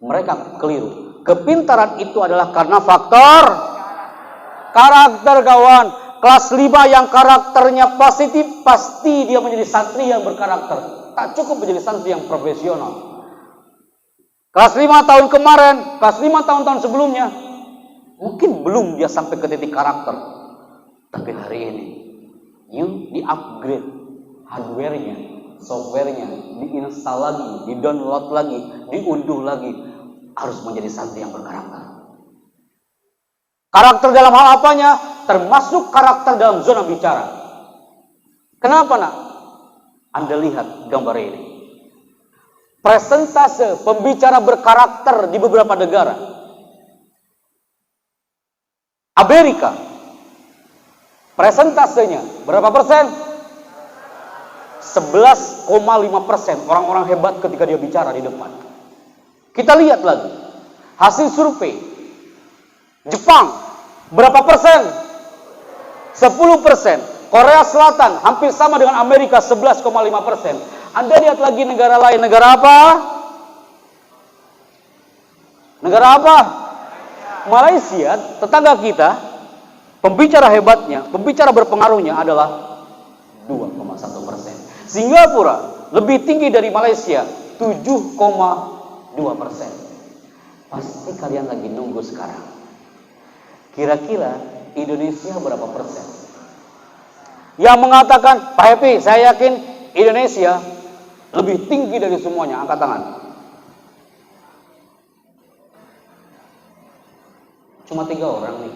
Mereka keliru. Kepintaran itu adalah karena faktor karakter, kawan. Kelas 5 yang karakternya positif, pasti dia menjadi santri yang berkarakter. Tak cukup menjadi santri yang profesional. Kelas 5 tahun kemarin, kelas 5 tahun-tahun sebelumnya, mungkin belum dia sampai ke titik karakter. Tapi hari ini, you di-upgrade hardware-nya, software-nya, di-install lagi, di-download lagi, diunduh lagi. Harus menjadi santri yang berkarakter. Karakter dalam hal apanya? Termasuk karakter dalam zona bicara. Kenapa, nak? Anda lihat gambar ini. Persentase pembicara berkarakter di beberapa negara. Amerika, presentasenya berapa persen? 11,5% orang-orang hebat ketika dia bicara di depan. Kita lihat lagi hasil survei. Jepang berapa persen? 10%. Korea Selatan hampir sama dengan Amerika, 11,5%. Anda lihat lagi negara lain. Negara apa? Negara apa? Malaysia, tetangga kita. pembicara hebatnya, pembicara berpengaruhnya adalah 2,1%. Singapura lebih tinggi dari Malaysia, 7,2%. Pasti kalian lagi nunggu sekarang. Kira-kira Indonesia berapa persen? Yang mengatakan, Pak Happy, saya yakin Indonesia lebih tinggi dari semuanya. Angkat tangan. Cuma 3 orang nih.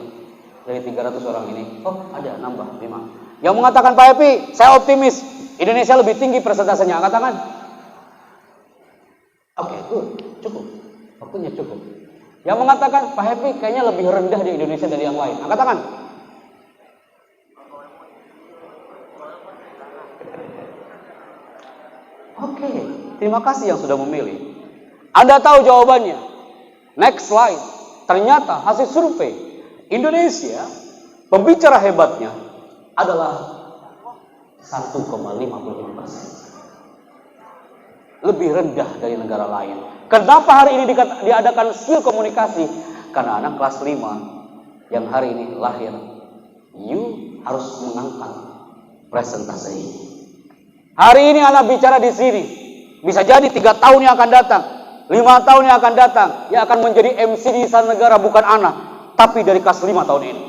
Dari 300 orang ini. Oh, ada nambah 5. Yang mengatakan, Pak Happy, saya optimis Indonesia lebih tinggi persentasenya. Angkat tangan. Oke, good. Cukup. Waktunya cukup. Yang mengatakan, Pak Happy kayaknya lebih rendah di Indonesia dari yang lain. Angkat tangan. Oke, terima kasih yang sudah memilih. Anda tahu jawabannya. Next slide. Ternyata hasil survei Indonesia, pembicara hebatnya adalah 1,55%. Lebih rendah dari negara lain. Kenapa hari ini diadakan skill komunikasi? Karena anak kelas 5 yang hari ini lahir, you harus mengangkat presentasi ini. Hari ini anak bicara di sini, bisa jadi 3 tahun yang akan datang, 5 tahun yang akan datang, yang akan menjadi MC di Istana Negara bukan anak, tapi dari kelas 5 tahun ini.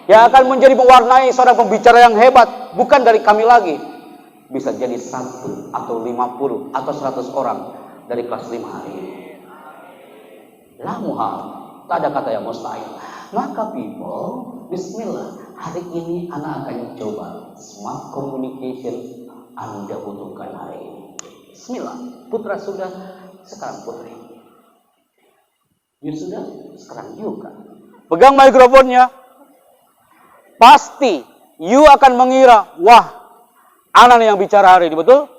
Yang akan menjadi mewarnai seorang pembicara yang hebat, bukan dari kami lagi. Bisa jadi 1 atau 50 atau 100 orang dari kelas 5 hari ini. La muhal, tak ada kata yang mustahil. Maka people, bismillah. Hari ini anak akan coba smart communication Anda butuhkan hari ini. Bismillah. Putra sudah, sekarang putri. You sudah, sekarang you kan. Pegang mikrofonnya. Pasti you akan mengira, wah, Ana yang bicara hari ini, betul?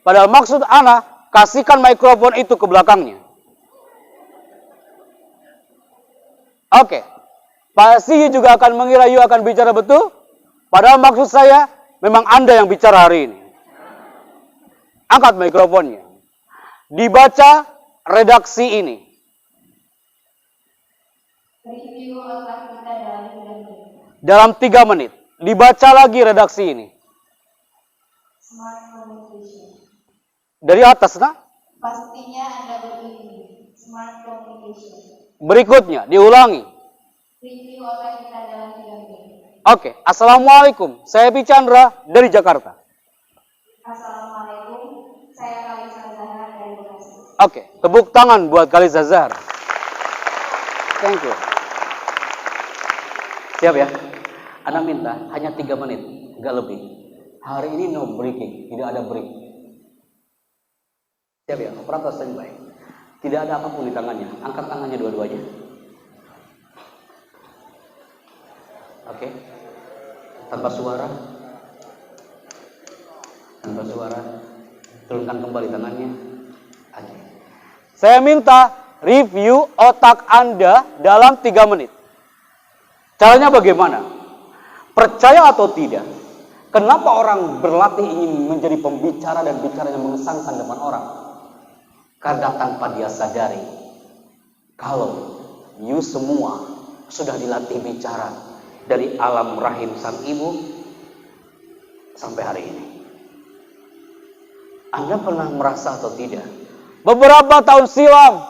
Padahal maksud Ana, kasihkan mikrofon itu ke belakangnya. Oke. Pasti you juga akan mengira you akan bicara betul. Padahal maksud saya, memang Anda yang bicara hari ini. Angkat mikrofonnya. Dibaca redaksi ini. Dalam 3 menit. Dibaca lagi redaksi ini. Smart communication. Dari atas, nah? Pastinya Anda begini. Smart communication. Berikutnya, diulangi. Review otak kita dalam 3 menit. Oke, Assalamualaikum. Saya Happy Chandra dari Jakarta. Assalamualaikum. Saya Kalisa Zahra dari Bekasi. Oke, tepuk tangan buat Kalisa Zahra. Thank you. Siap ya? Anda minta hanya 3 menit, nggak lebih. Hari ini no breaking, tidak ada break. Siap ya? Operator standby. Tidak ada apapun di tangannya. Angkat tangannya dua-duanya. Oke. Tanpa suara. Tanpa suara. Turunkan kembali tangannya. Oke. Saya minta review otak Anda dalam 3 menit. Caranya bagaimana? Percaya atau tidak? Kenapa orang berlatih ingin menjadi pembicara dan bicara yang mengesankan depan orang? Karena tanpa dia sadari, kalau you semua sudah dilatih bicara dari alam rahim sang ibu sampai hari ini. Anda pernah merasa atau tidak? Beberapa tahun silam,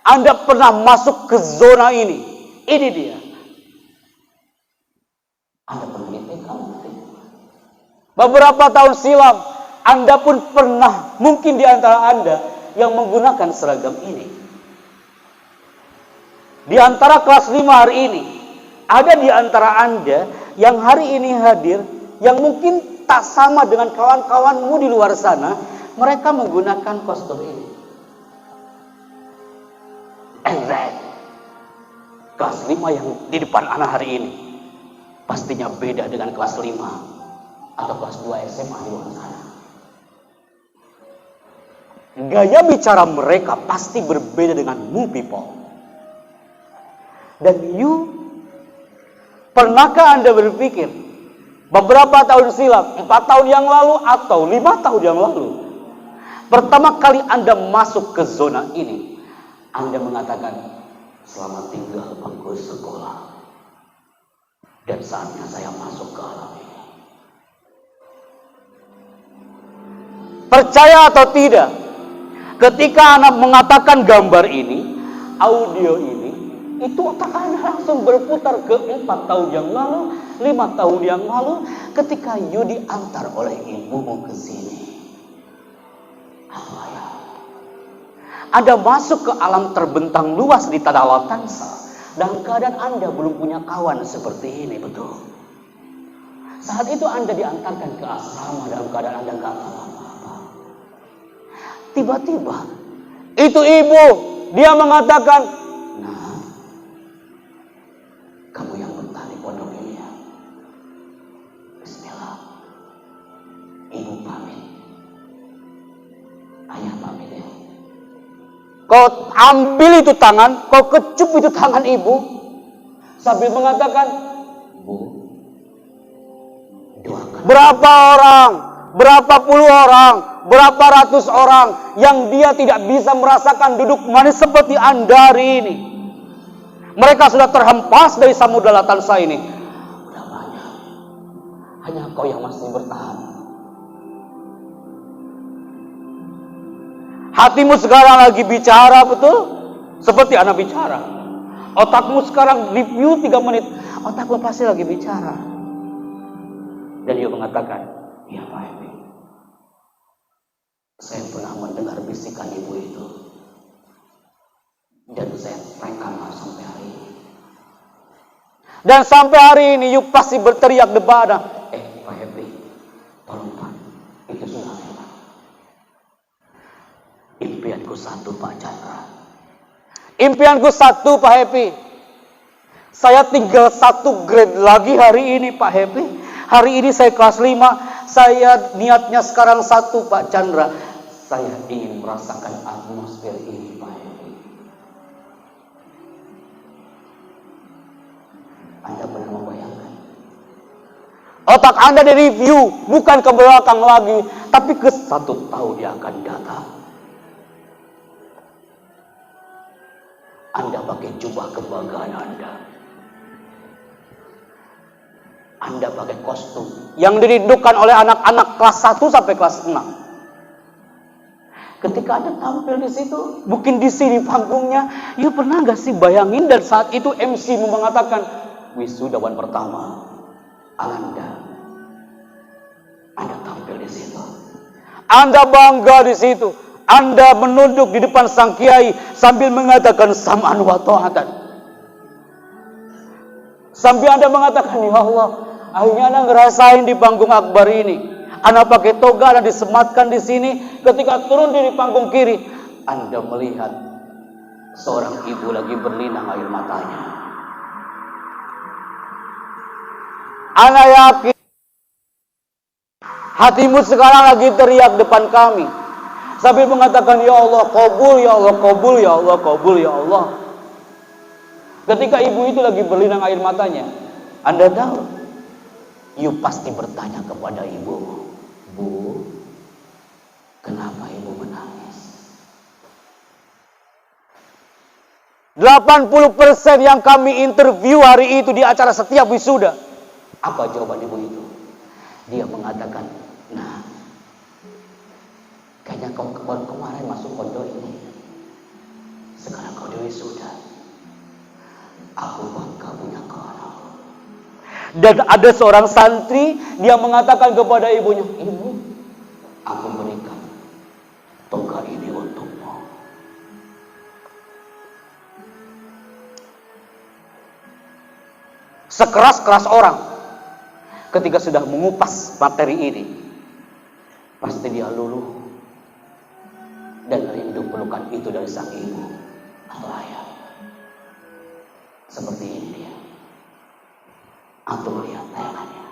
Anda pernah masuk ke zona ini. Ini dia. Anda peneliti kamu. Beberapa tahun silam, Anda pun pernah, mungkin di antara Anda, yang menggunakan seragam ini. Di antara kelas 5 hari ini, ada di antara Anda yang hari ini hadir, yang mungkin tak sama dengan kawan-kawanmu di luar sana, mereka menggunakan kostum ini. And then, kelas 5 yang di depan anak hari ini, pastinya beda dengan kelas 5 atau kelas 2 SMA di luar sana. Gaya bicara mereka pasti berbeda dengan mu people. Dan you, pernahkah Anda berpikir beberapa tahun silam, 4 tahun yang lalu atau 5 tahun yang lalu, pertama kali Anda masuk ke zona ini, Anda mengatakan, selamat tinggal bangku sekolah. Dan saatnya saya masuk ke alam ini. Percaya atau tidak, ketika anak mengatakan gambar ini, audio ini, itu otak anak langsung berputar ke 4 tahun yang lalu, 5 tahun yang lalu, ketika you diantar oleh ibumu ke sini. Apa ya? Anda masuk ke alam terbentang luas di tanah Latansa, dalam keadaan Anda belum punya kawan seperti ini, betul? Saat itu Anda diantarkan ke asrama dalam keadaan Anda nggak tahu apa-apa. Tiba-tiba, itu ibu, dia mengatakan, nah, kamu yang betah di pondok ini ya. Bismillah. Ibu pamit. Ayah pamit ya. Kau ambil itu tangan, kau kecup itu tangan ibu, sambil mengatakan, Bu, doakan. Berapa orang, berapa puluh orang, berapa ratus orang yang dia tidak bisa merasakan duduk manis seperti Anda hari ini. Mereka sudah terhempas dari samudra Latansa ini. Udah banyak. Hanya kau yang masih bertahan. Hatimu sekarang lagi bicara, betul? Seperti anak bicara. Otakmu sekarang review 3 menit. Otakmu pasti lagi bicara. Dan dia mengatakan, ya Pak Epi, saya pernah mendengar bisikan ibu itu. Dan saya rekam sampai hari ini. Dan sampai hari ini you pasti berteriak depan. Pak Epi, tolong Pak, itu sudah lewat. Impianku satu Pak Chandra. Impianku satu Pak Happy. Saya tinggal 1 grade lagi hari ini Pak Happy. Hari ini saya kelas 5. Saya niatnya sekarang 1 Pak Chandra. Saya ingin merasakan atmosfer ini Pak Happy. Anda pernah membayangkan? Otak Anda direview, bukan ke belakang lagi, tapi ke 1 tahun yang akan datang. Anda pakai jubah kebanggaan Anda. Anda pakai kostum yang dirindukan oleh anak-anak kelas 1 sampai kelas 6. Ketika Anda tampil di situ, mungkin di sini panggungnya, you pernah gak sih bayangin dan saat itu MC mengatakan, wisudawan pertama, Anda tampil di situ. Anda bangga di situ. Anda menunduk di depan sang kiai sambil mengatakan sam'an wa ta'atan. Sambil Anda mengatakan, ya Allah, akhirnya Anda ngerasain di panggung akbar ini. Anda pakai toga, Anda disematkan di sini. Ketika turun dari panggung kiri, Anda melihat seorang ibu lagi berlinang air matanya. Anda yakin hatimu sekarang lagi teriak depan kami sambil mengatakan, ya Allah, qabul, ya Allah, qabul, ya Allah, qabul, ya Allah. Ketika ibu itu lagi berlinang air matanya, Anda tahu, you pasti bertanya kepada ibu, Bu, kenapa ibu menangis? 80% yang kami interview hari itu di acara setiap wisuda, apa jawaban ibu itu? Dia mengatakan, nah, kayaknya kau kemarin masuk pondok ini, sekarang kau di wisuda. Aku bangga punya kau. Dan ada seorang santri, dia mengatakan kepada ibunya, Ibu, aku berikan toga ini untukmu. Sekeras-keras orang, ketika sudah mengupas materi ini, pasti dia luluh dan rindu pelukan itu dari sang ibu atau ayah. Seperti ini dia. Atau lihat tayangannya.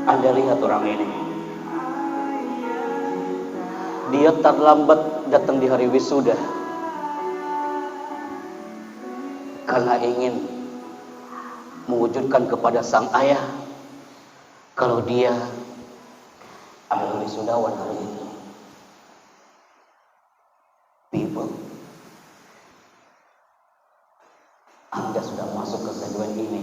Anda lihat orang ini. Dia terlambat datang di hari wisuda karena ingin mewujudkan kepada sang ayah kalau dia adalah wisudawan hari itu. People, Anda sudah masuk ke segmen ini.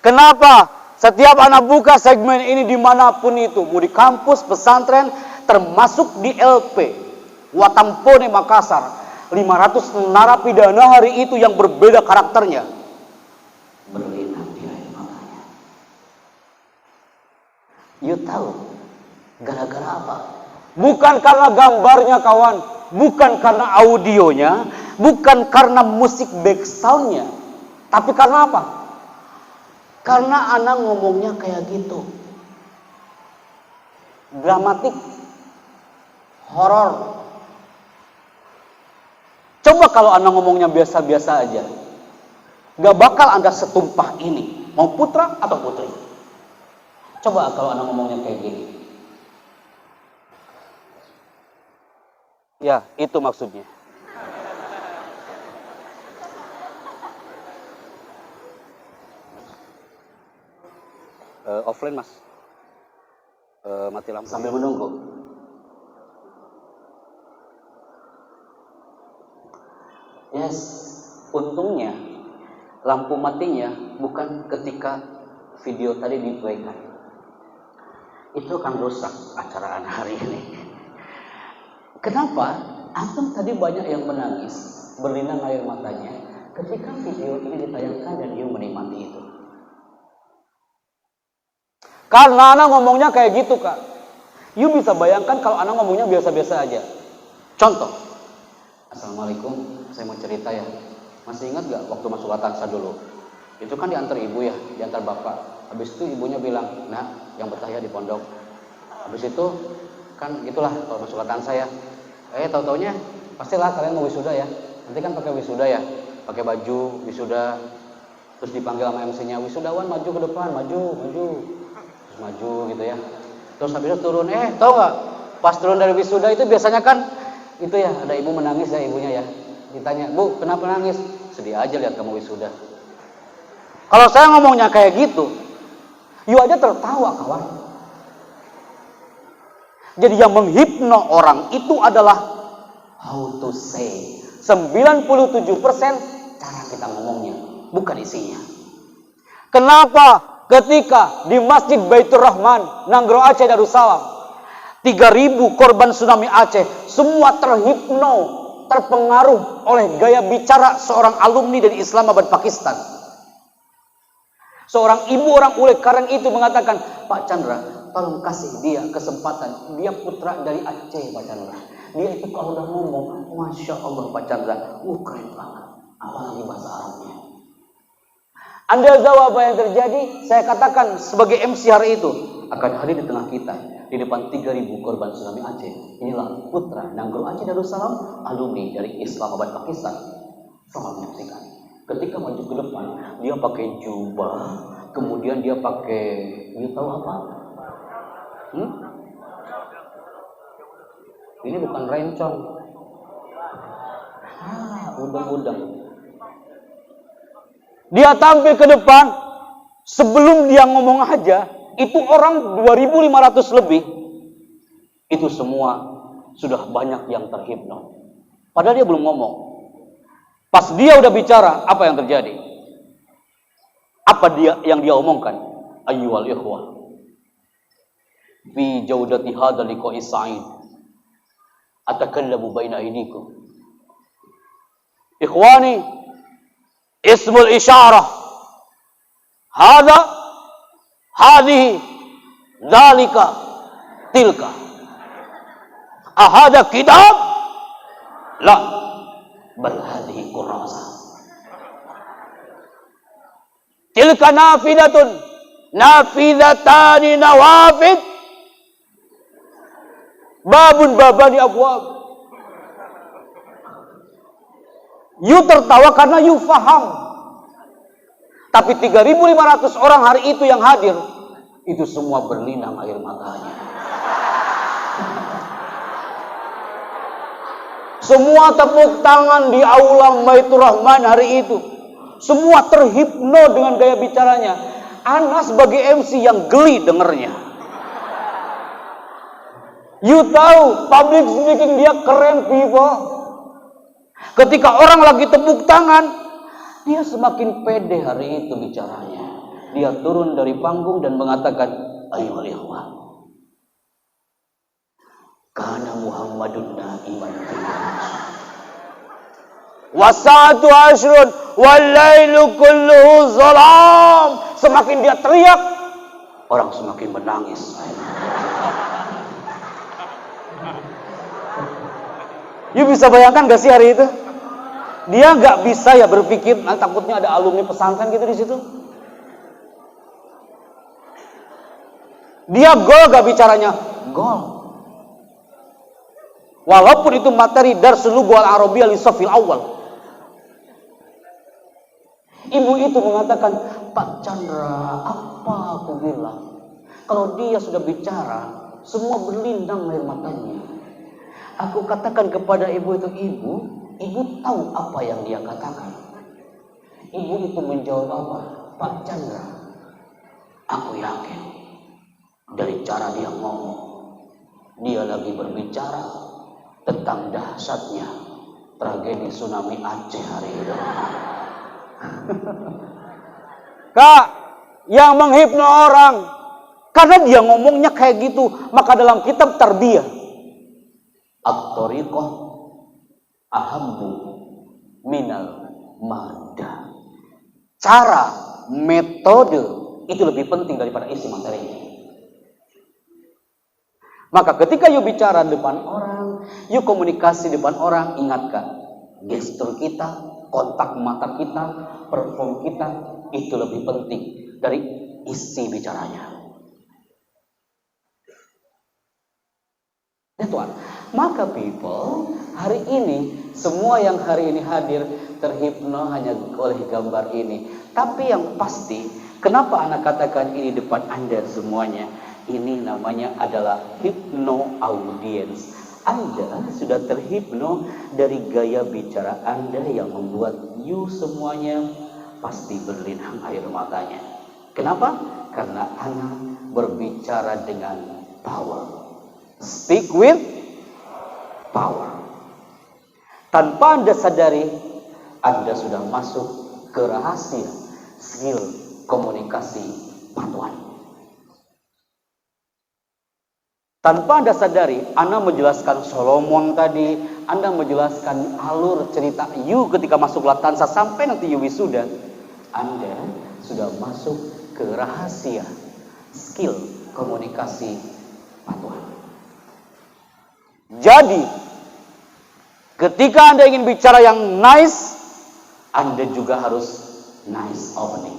Kenapa setiap anak buka segmen ini dimanapun itu, mau di kampus, pesantren, termasuk di LP Watampone Makassar, 500 narapidana hari itu yang berbeda karakternya berlinang di air matanya. You tahu gara-gara apa? Bukan karena gambarnya kawan, bukan karena audionya, bukan karena musik backsoundnya, tapi karena apa? Karena anak ngomongnya kayak gitu, dramatik, horor. Coba kalau anak ngomongnya biasa-biasa aja, gak bakal Anda setumpah ini, mau putra atau putri. Coba kalau anak ngomongnya kayak gini. Ya, itu maksudnya. Offline mas, mati lampu sambil menunggu. Yes, untungnya lampu matinya bukan ketika video tadi diplay-kan. Itu akan rusak acara anak hari ini. Kenapa? Antum tadi banyak yang menangis, berlinang air matanya ketika video ini ditayangkan dan dia menikmati itu. Karena anak ngomongnya kayak gitu kak. You bisa bayangkan kalau anak ngomongnya biasa-biasa aja. Contoh, Assalamualaikum, saya mau cerita ya. Masih ingat gak waktu masuk Latansa dulu? Itu kan diantar ibu ya, diantar bapak. Habis itu ibunya bilang, nah yang betah ya di pondok. Habis itu kan gitulah kalau masuk Latansa ya. Tahu-taunya pastilah kalian mau wisuda ya. Nanti kan pakai wisuda ya, pakai baju wisuda. Terus dipanggil sama MC-nya, wisudawan maju ke depan, maju. Terus maju gitu ya. Terus habis itu turun, tahu nggak? Pas turun dari wisuda itu biasanya kan itu ya ada ibu menangis ya ibunya ya. Ditanya, Bu, kenapa nangis? Sedih aja lihat kamu wisuda. Kalau saya ngomongnya kayak gitu, you aja tertawa kawan. Jadi yang menghipno orang itu adalah how to say. 97% cara kita ngomongnya, bukan isinya. Kenapa ketika di Masjid Baitur Rahman, Nanggro Aceh, Darussalam, 3.000 korban tsunami Aceh, semua terhipno, terpengaruh oleh gaya bicara seorang alumni dari Islamabad, Pakistan. Seorang ibu orang Ule Karang itu mengatakan, Pak Chandra, tolong kasih dia kesempatan. Dia putra dari Aceh, Pak Chandra. Dia itu kalau udah ngomong, Masya Allah Pak Chandra, keren banget. Apalagi bahasa Arabnya. Anda tahu apa yang terjadi? Saya katakan sebagai MC hari itu akan hadir di tengah kita di depan 3.000 korban tsunami Aceh. Inilah putra Nanggro Aceh Darussalam, alumni dari Islamabad, Pakistan. Selamat menyaksikan. Ketika maju ke depan, dia pakai jubah, kemudian dia pakai, you tahu apa? Ini bukan rencong. Udang-udang. Dia tampil ke depan, sebelum dia ngomong aja, itu orang 2.500 lebih, itu semua sudah banyak yang terhipno. Padahal dia belum ngomong. Pas dia udah bicara, apa yang terjadi? Apa yang dia omongkan? Ayyuhal ikhwah, fi jaudati hadha liqa'i sa'id atakallamu baina aydikum. Ikhwani, ismul isyarah hadha, hadhihi, dzalika, tilka. Ahada kitab? La, bal hadhihi kurasa. Tilka nafidatun, nafidatani nawafid, babun babani abwab. You tertawa karena you faham. Tapi 3.500 orang hari itu yang hadir, itu semua berlinang air matanya. Semua tepuk tangan di aula Baitur Rahman hari itu. Semua terhipno dengan gaya bicaranya. Ana sebagai MC yang geli dengernya. You tahu public speaking dia keren, people. Ketika orang lagi tepuk tangan, dia semakin pede hari itu bicaranya. Dia turun dari panggung dan mengatakan, ayo ikhwan, kana Muhammadun na'iman wasatu asrun walailu kulluhu zalam. Semakin dia teriak, orang semakin menangis. You bisa bayangkan gak sih hari itu? Dia gak bisa ya berpikir, takutnya ada alumni pesantren gitu di situ. Dia gol gak bicaranya? Gol. Walaupun itu materi Darsul Lughah Al-Arabiyyah li Shafil Awal. Ibu itu mengatakan, Pak Chandra, apa aku bilang? Kalau dia sudah bicara, semua berlindang air matanya. Aku katakan kepada ibu itu, ibu tahu apa yang dia katakan. Ibu itu menjawab apa? Pak Chandra, aku yakin dari cara dia ngomong, dia lagi berbicara tentang dahsyatnya tragedi tsunami Aceh hari ini. Kak, yang menghipno orang karena dia ngomongnya kayak gitu, maka dalam kitab tarbiyah at-tariqah ahammu minal madah. Cara, metode itu lebih penting daripada isi materinya. Maka ketika you bicara depan orang, you komunikasi depan orang, ingatkan gestur kita, kontak mata kita, perform kita, itu lebih penting dari isi bicaranya. Ya Tuhan, maka people, hari ini, semua yang hari ini hadir terhipno hanya oleh gambar ini. Tapi yang pasti, kenapa anak katakan ini depan Anda semuanya? Ini namanya adalah hypno audience. Anda sudah terhipno dari gaya bicara Anda yang membuat you semuanya pasti berlinang air matanya. Kenapa? Karena Anda berbicara dengan power. Speak with power. Tanpa Anda sadari, Anda sudah masuk ke rahasia skill komunikasi patuan. Tanpa Anda sadari, Anda menjelaskan Solomon tadi, Anda menjelaskan alur cerita you ketika masuk Latansa sampai nanti you wisuda, Anda sudah masuk ke rahasia skill komunikasi patuan. Jadi, ketika Anda ingin bicara yang nice, Anda juga harus nice opening.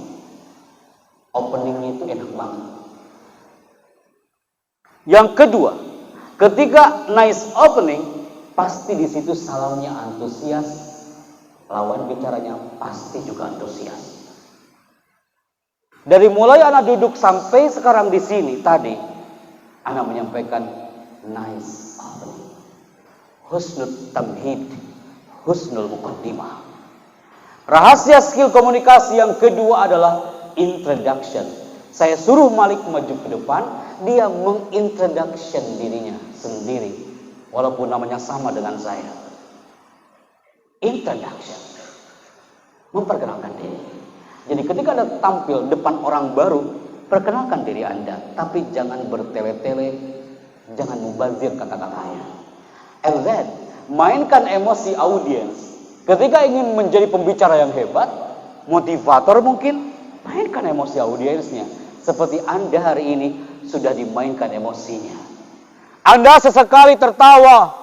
Openingnya itu enak banget. Yang kedua, ketika nice opening, pasti di situ salamnya antusias, lawan bicaranya pasti juga antusias. Dari mulai anak duduk sampai sekarang di sini tadi, anak menyampaikan nice opening, husnul tamhid, husnul muqaddimah. Rahasia skill komunikasi yang kedua adalah introduction. Saya suruh Malik maju ke depan, dia mengintroduction dirinya sendiri, walaupun namanya sama dengan saya. Introduction, memperkenalkan diri. Jadi ketika Anda tampil depan orang baru, perkenalkan diri Anda, tapi jangan bertele-tele, jangan mubazir kata-katanya. And then, mainkan emosi audiens. Ketika ingin menjadi pembicara yang hebat, motivator mungkin, mainkan emosi audiensnya. Seperti Anda hari ini sudah dimainkan emosinya. Anda sesekali tertawa,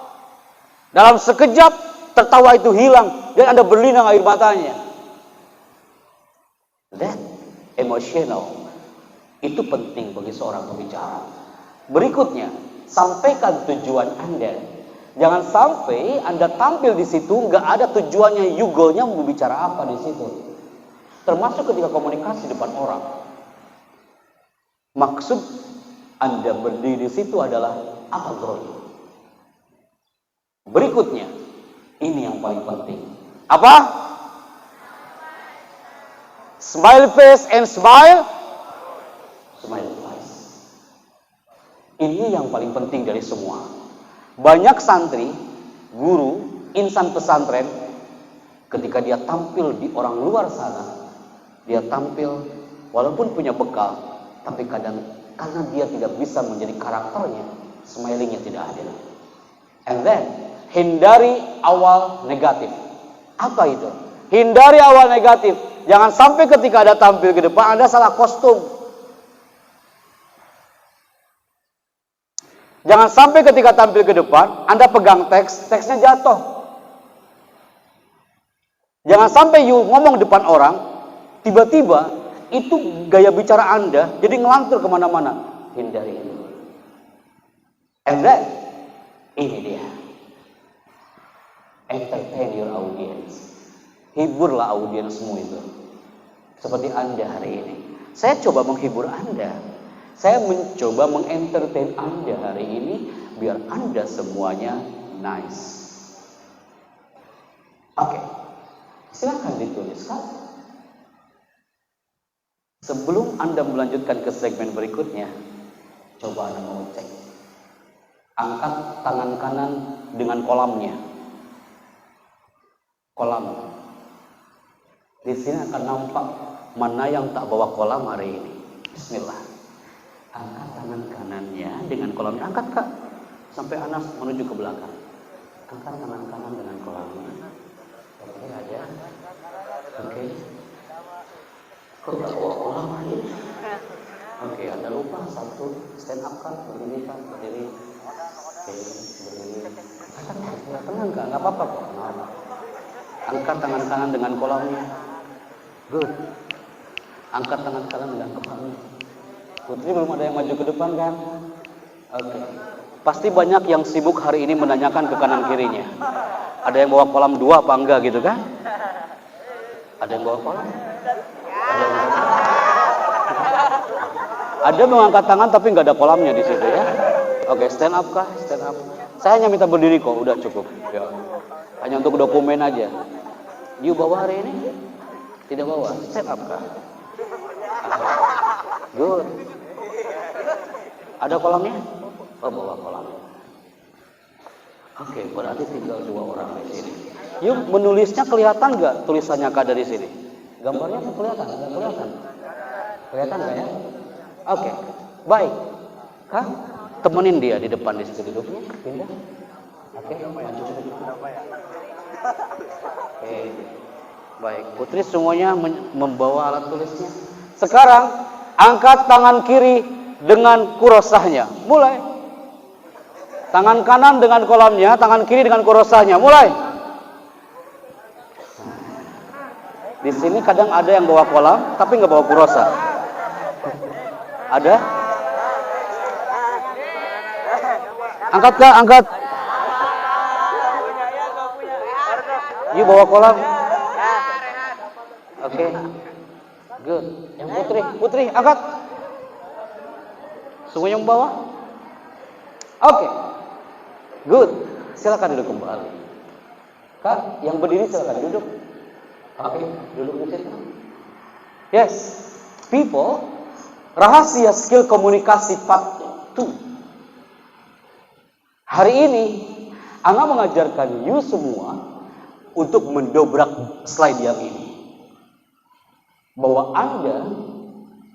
dalam sekejap tertawa itu hilang dan Anda berlinang air matanya. That emotional itu penting bagi seorang pembicara. Berikutnya, sampaikan tujuan Anda. Jangan sampai Anda tampil di situ nggak ada tujuannya, you goalnya mau bicara apa di situ. Termasuk ketika komunikasi depan orang. Maksud Anda berdiri di situ adalah apa, bro? Berikutnya, ini yang paling penting. Apa? Smile face and smile. Smile face. Ini yang paling penting dari semua. Banyak santri, guru, insan pesantren, ketika dia tampil di orang luar sana, dia tampil walaupun punya bekal, tapi kadang karena dia tidak bisa menjadi karakternya, smilingnya tidak ada. And then, hindari awal negatif. Apa itu? Hindari awal negatif. Jangan sampai ketika Anda tampil ke depan, Anda salah kostum. Jangan sampai ketika tampil ke depan, Anda pegang teks, teksnya jatuh. Jangan sampai you ngomong depan orang, tiba-tiba itu gaya bicara Anda jadi ngelantur kemana-mana. Hindari itu. And then, ini dia. Entertain your audience. Hiburlah audiensmu itu. Seperti Anda hari ini. Saya coba menghibur Anda. Saya mencoba mengentertain Anda hari ini biar Anda semuanya nice. Oke. Silakan dituliskan. Sebelum Anda melanjutkan ke segmen berikutnya, coba Anda mau cek. Angkat tangan kanan dengan kolamnya. Kolam. Di sini akan nampak mana yang tak bawa kolam hari ini. Bismillah. Angkat tangan kanannya dengan kolamnya. Angkat, Kak, sampai Anas menuju ke belakang. Angkat tangan kanan dengan kolamnya. Oke, ada. Oke. Kok tak bawa kolam hari ini? Oke, Anda lupa satu. Stand up, Kak. Berdiri, Kak. Berdiri. Oke, berdiri. Tenang, Kak. Nggak apa-apa kok. Angkat tangan kanan dengan kolamnya. Good. Angkat tangan kanan dengan kolamnya. Putri belum ada yang maju ke depan kan? Oke. Pasti banyak yang sibuk hari ini menanyakan ke kanan kirinya. Ada yang bawa kolam 2 apa enggak gitu kan? Ada yang bawa kolam? Ada yang bawa kolam? Ada mengangkat tangan tapi nggak ada kolamnya di situ ya. Oke, stand up kah? Stand up. Saya hanya minta berdiri kok, udah cukup. Ya. Hanya untuk dokumen aja. You bawa hari ini? Tidak bawa. Stand up kah? Good. Ada kolamnya? Oh, bawa kolamnya. Oke, berarti tinggal 2 orang di sini. Yuk, menulisnya kelihatan nggak tulisannya Kak dari sini? Gambarnya kelihatan? Nggak kelihatan? Kelihatan nggak ya? Oke, baik. Kak, temenin dia di depan di situ duduknya. Pindah. Oke, maju. Oke, baik. Putri semuanya membawa alat tulisnya. Sekarang angkat tangan kiri dengan kurosahnya. Mulai. Tangan kanan dengan kolamnya, tangan kiri dengan kurosahnya. Mulai. Di sini kadang ada yang bawa kolam, tapi nggak bawa kurosa. Ada? Angkat Kak, angkat. You bawa kolam. Oke. Good. Yang Putri, angkat. Semua yang bawa. Oke. Good. Silakan duduk kembali. Kak, yang berdiri silakan duduk. Oke, duduk di situ. Yes. People, rahasia skill komunikasi part 2. Hari ini Ana mengajarkan you semua untuk mendobrak slide yang ini. Bahwa Anda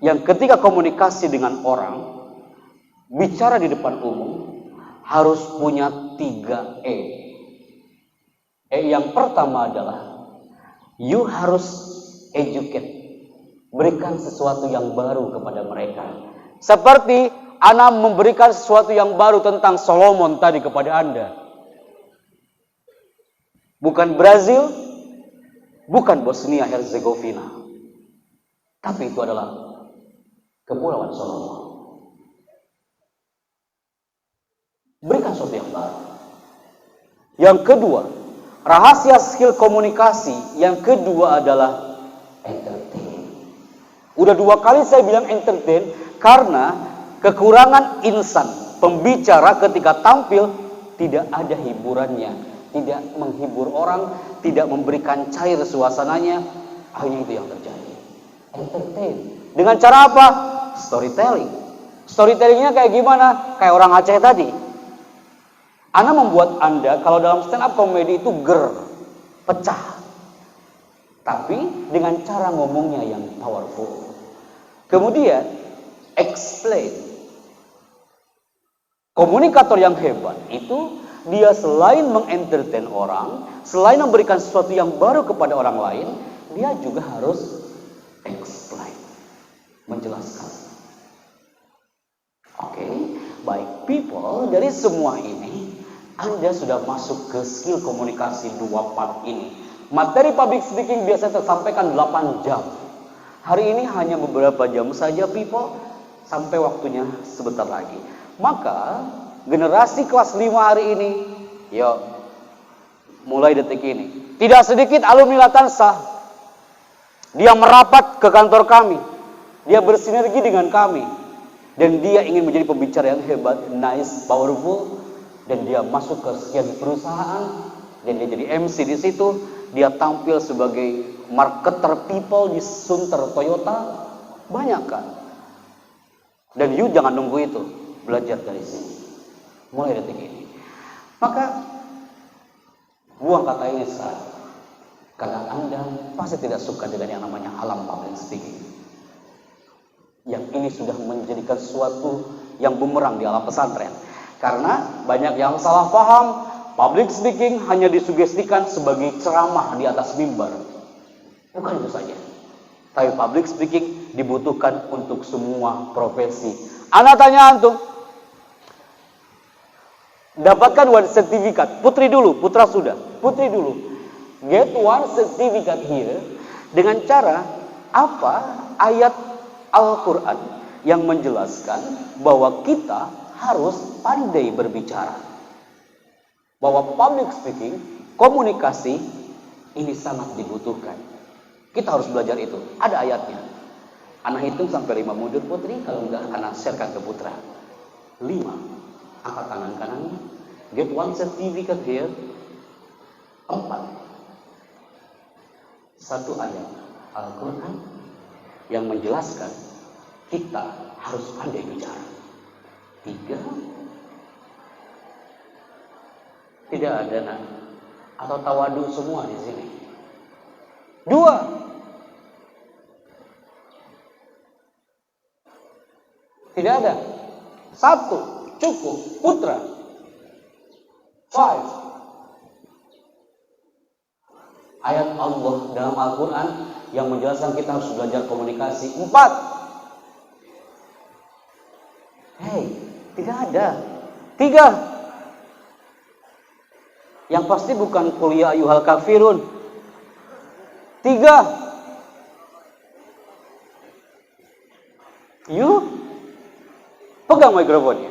yang ketika komunikasi dengan orang, bicara di depan umum, harus punya 3 E. E yang pertama adalah, you harus educate. Berikan sesuatu yang baru kepada mereka. Seperti Ana memberikan sesuatu yang baru tentang Solomon tadi kepada Anda. Bukan Brazil, bukan Bosnia Herzegovina. Tapi itu adalah Kepulauan Solomon. Berikan sesuatu yang baru. Yang kedua, rahasia skill komunikasi yang kedua adalah entertain. Udah 2 kali saya bilang entertain karena kekurangan insan pembicara ketika tampil tidak ada hiburannya, tidak menghibur orang, tidak memberikan cair suasananya. Akhirnya itu yang terjadi. Entertain. Dengan cara apa? Storytelling. Storytellingnya kayak gimana? Kayak orang Aceh tadi. Ana membuat Anda kalau dalam stand up comedy itu pecah. Tapi dengan cara ngomongnya yang powerful. Kemudian explain. Komunikator yang hebat itu dia selain mengentertain orang, selain memberikan sesuatu yang baru kepada orang lain, dia juga harus explain, menjelaskan. Oke, baik people, dari semua ini Anda sudah masuk ke skill komunikasi 2 part ini. Materi public speaking biasanya tersampaikan 8 jam. Hari ini hanya beberapa jam saja people, sampai waktunya sebentar lagi. Maka generasi kelas 5 hari ini, yuk mulai detik ini, tidak sedikit alumni Latansa, dia merapat ke kantor kami, dia bersinergi dengan kami, dan dia ingin menjadi pembicara yang hebat, nice, powerful, dan dia masuk ke sekian perusahaan, dan dia jadi MC di situ. Dia tampil sebagai marketer people di Sunter Toyota, banyak kan? Dan you jangan nunggu itu, belajar dari sini, mulai detik ini. Maka buang kata ini sekarang, karena Anda pasti tidak suka dengan yang namanya alam public speaking. Yang ini sudah menjadikan sesuatu yang bumerang di alam pesantren. Karena banyak yang salah paham, public speaking hanya disugestikan sebagai ceramah di atas mimbar. Bukan itu saja. Tapi public speaking dibutuhkan untuk semua profesi. Ana tanya antum, dapatkan 1 sertifikat. Putri dulu, putra sudah. Putri dulu. Get 1 certificate here dengan cara apa? Ayat Al-Quran yang menjelaskan bahwa kita harus pandai berbicara. Bahwa public speaking, komunikasi ini sangat dibutuhkan. Kita harus belajar itu. Ada ayatnya. Anak hitung sampai 5 mundur putri, kalau enggak anak sharekan ke putra. 5. Angkat tangan kanannya. Get 1 certificate here. 4. 1 ayat Al-Quran yang menjelaskan kita harus pandai bicara. 3. Tidak ada nak atau tawadu semua di sini. 2. Tidak ada. 1 cukup putra. 5. Ayat Allah dalam Al-Quran yang menjelaskan kita harus belajar komunikasi. 4. Hei, tidak ada. 3. Yang pasti bukan kuliah ayuhal kafirun. 3. You pegang mikrofonnya.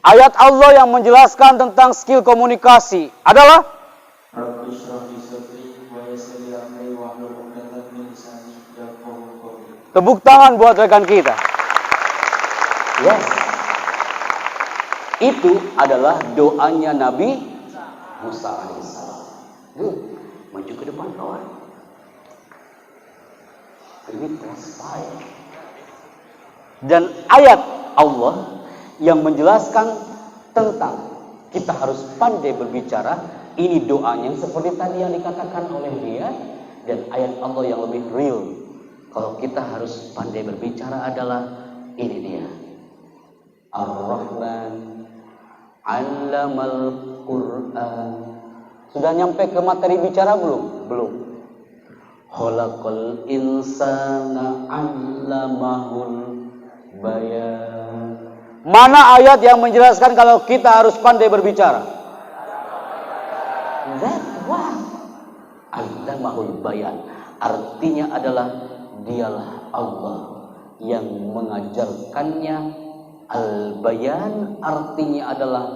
Ayat Allah yang menjelaskan tentang skill komunikasi adalah tepuk tangan buat rekan kita. Yes. Itu adalah doanya Nabi Musa alaihissalam. Maju ke depan kawan. Ini fire. Dan ayat Allah yang menjelaskan tentang kita harus pandai berbicara. Ini doanya seperti tadi yang dikatakan oleh dia. Dan ayat Allah yang lebih real, kalau kita harus pandai berbicara adalah ini dia. Ar-Rahman 'allamal Qur'an. Sudah nyampe ke materi bicara belum? Belum. Khalaqal insana 'allamahul bayan. Mana ayat yang menjelaskan kalau kita harus pandai berbicara? That one. 'Allamahul bayan. Artinya adalah dialah Allah yang mengajarkannya. Al-bayan artinya adalah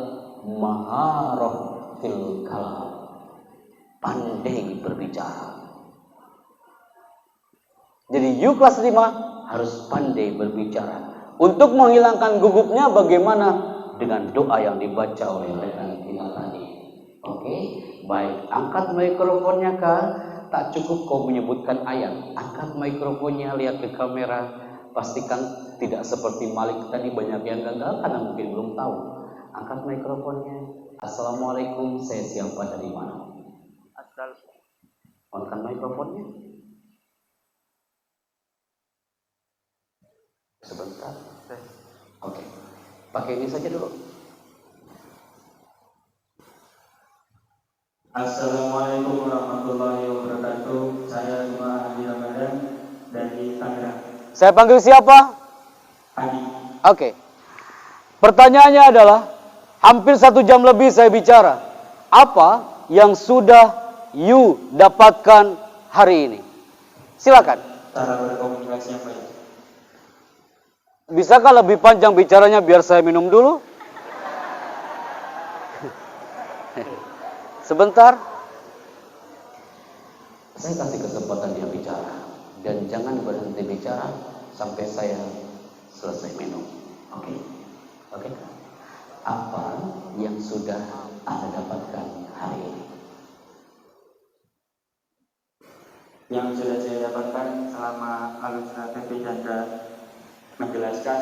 maharah fil kalam, pandai berbicara. Jadi you kelas 5 harus pandai berbicara. Untuk menghilangkan gugupnya bagaimana? Dengan doa yang dibaca oleh rekan kita tadi. Oke, baik. Angkat mikrofonnya Kak. Tak cukup kau menyebutkan ayat. Angkat mikrofonnya, lihat ke kamera. Pastikan tidak seperti Malik tadi banyak yang gagal karena mungkin belum tahu. Angkat mikrofonnya. Assalamualaikum, saya siapa dari mana? Angkat mikrofonnya. Sebentar. Oke. Pakai ini saja dulu. Assalamualaikum warahmatullahi wabarakatuh. Saya Cuma Adi Ramadan dari Tangerang. Saya panggil siapa? Adi. Oke. Pertanyaannya adalah, hampir 1 jam lebih saya bicara. Apa yang sudah you dapatkan hari ini? Silakan. Cara berkomunikasi yang baik. Bisakah lebih panjang bicaranya biar saya minum dulu? Sebentar. Saya kasih kesempatan dia bicara. Dan jangan berhenti bicara sampai saya selesai minum. Oke? Oke? Apa yang sudah Anda dapatkan hari ini? Yang sudah saya dapatkan selama alutsista TV Chandra menjelaskan,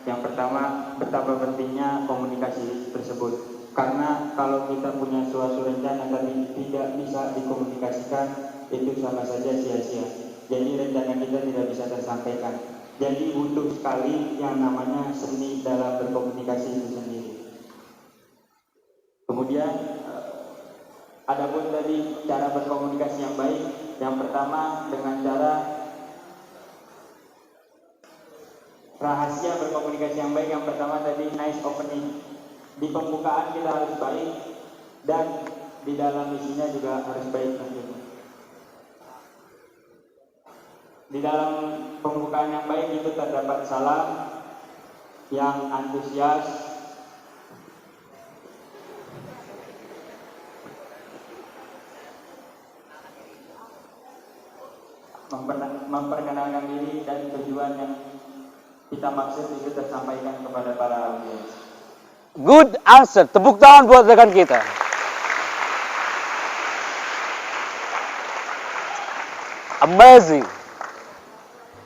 yang pertama, betapa pentingnya komunikasi tersebut. Karena kalau kita punya suatu rencana tapi tidak bisa dikomunikasikan, itu sama saja sia-sia. Jadi rencana kita tidak bisa tersampaikan. Jadi butuh sekali yang namanya seni dalam berkomunikasi itu sendiri. Kemudian, adapun tadi cara berkomunikasi yang baik, yang pertama dengan cara rahasia berkomunikasi yang baik, yang pertama tadi nice opening. Di pembukaan kita harus baik dan di dalam isinya juga harus baik tentunya. Di dalam pembukaan yang baik itu terdapat salam yang antusias, memperkenalkan diri dan tujuan yang kita maksud itu tersampaikan kepada para audiens. Good answer. Tepuk tangan buat rekan kita. Amazing.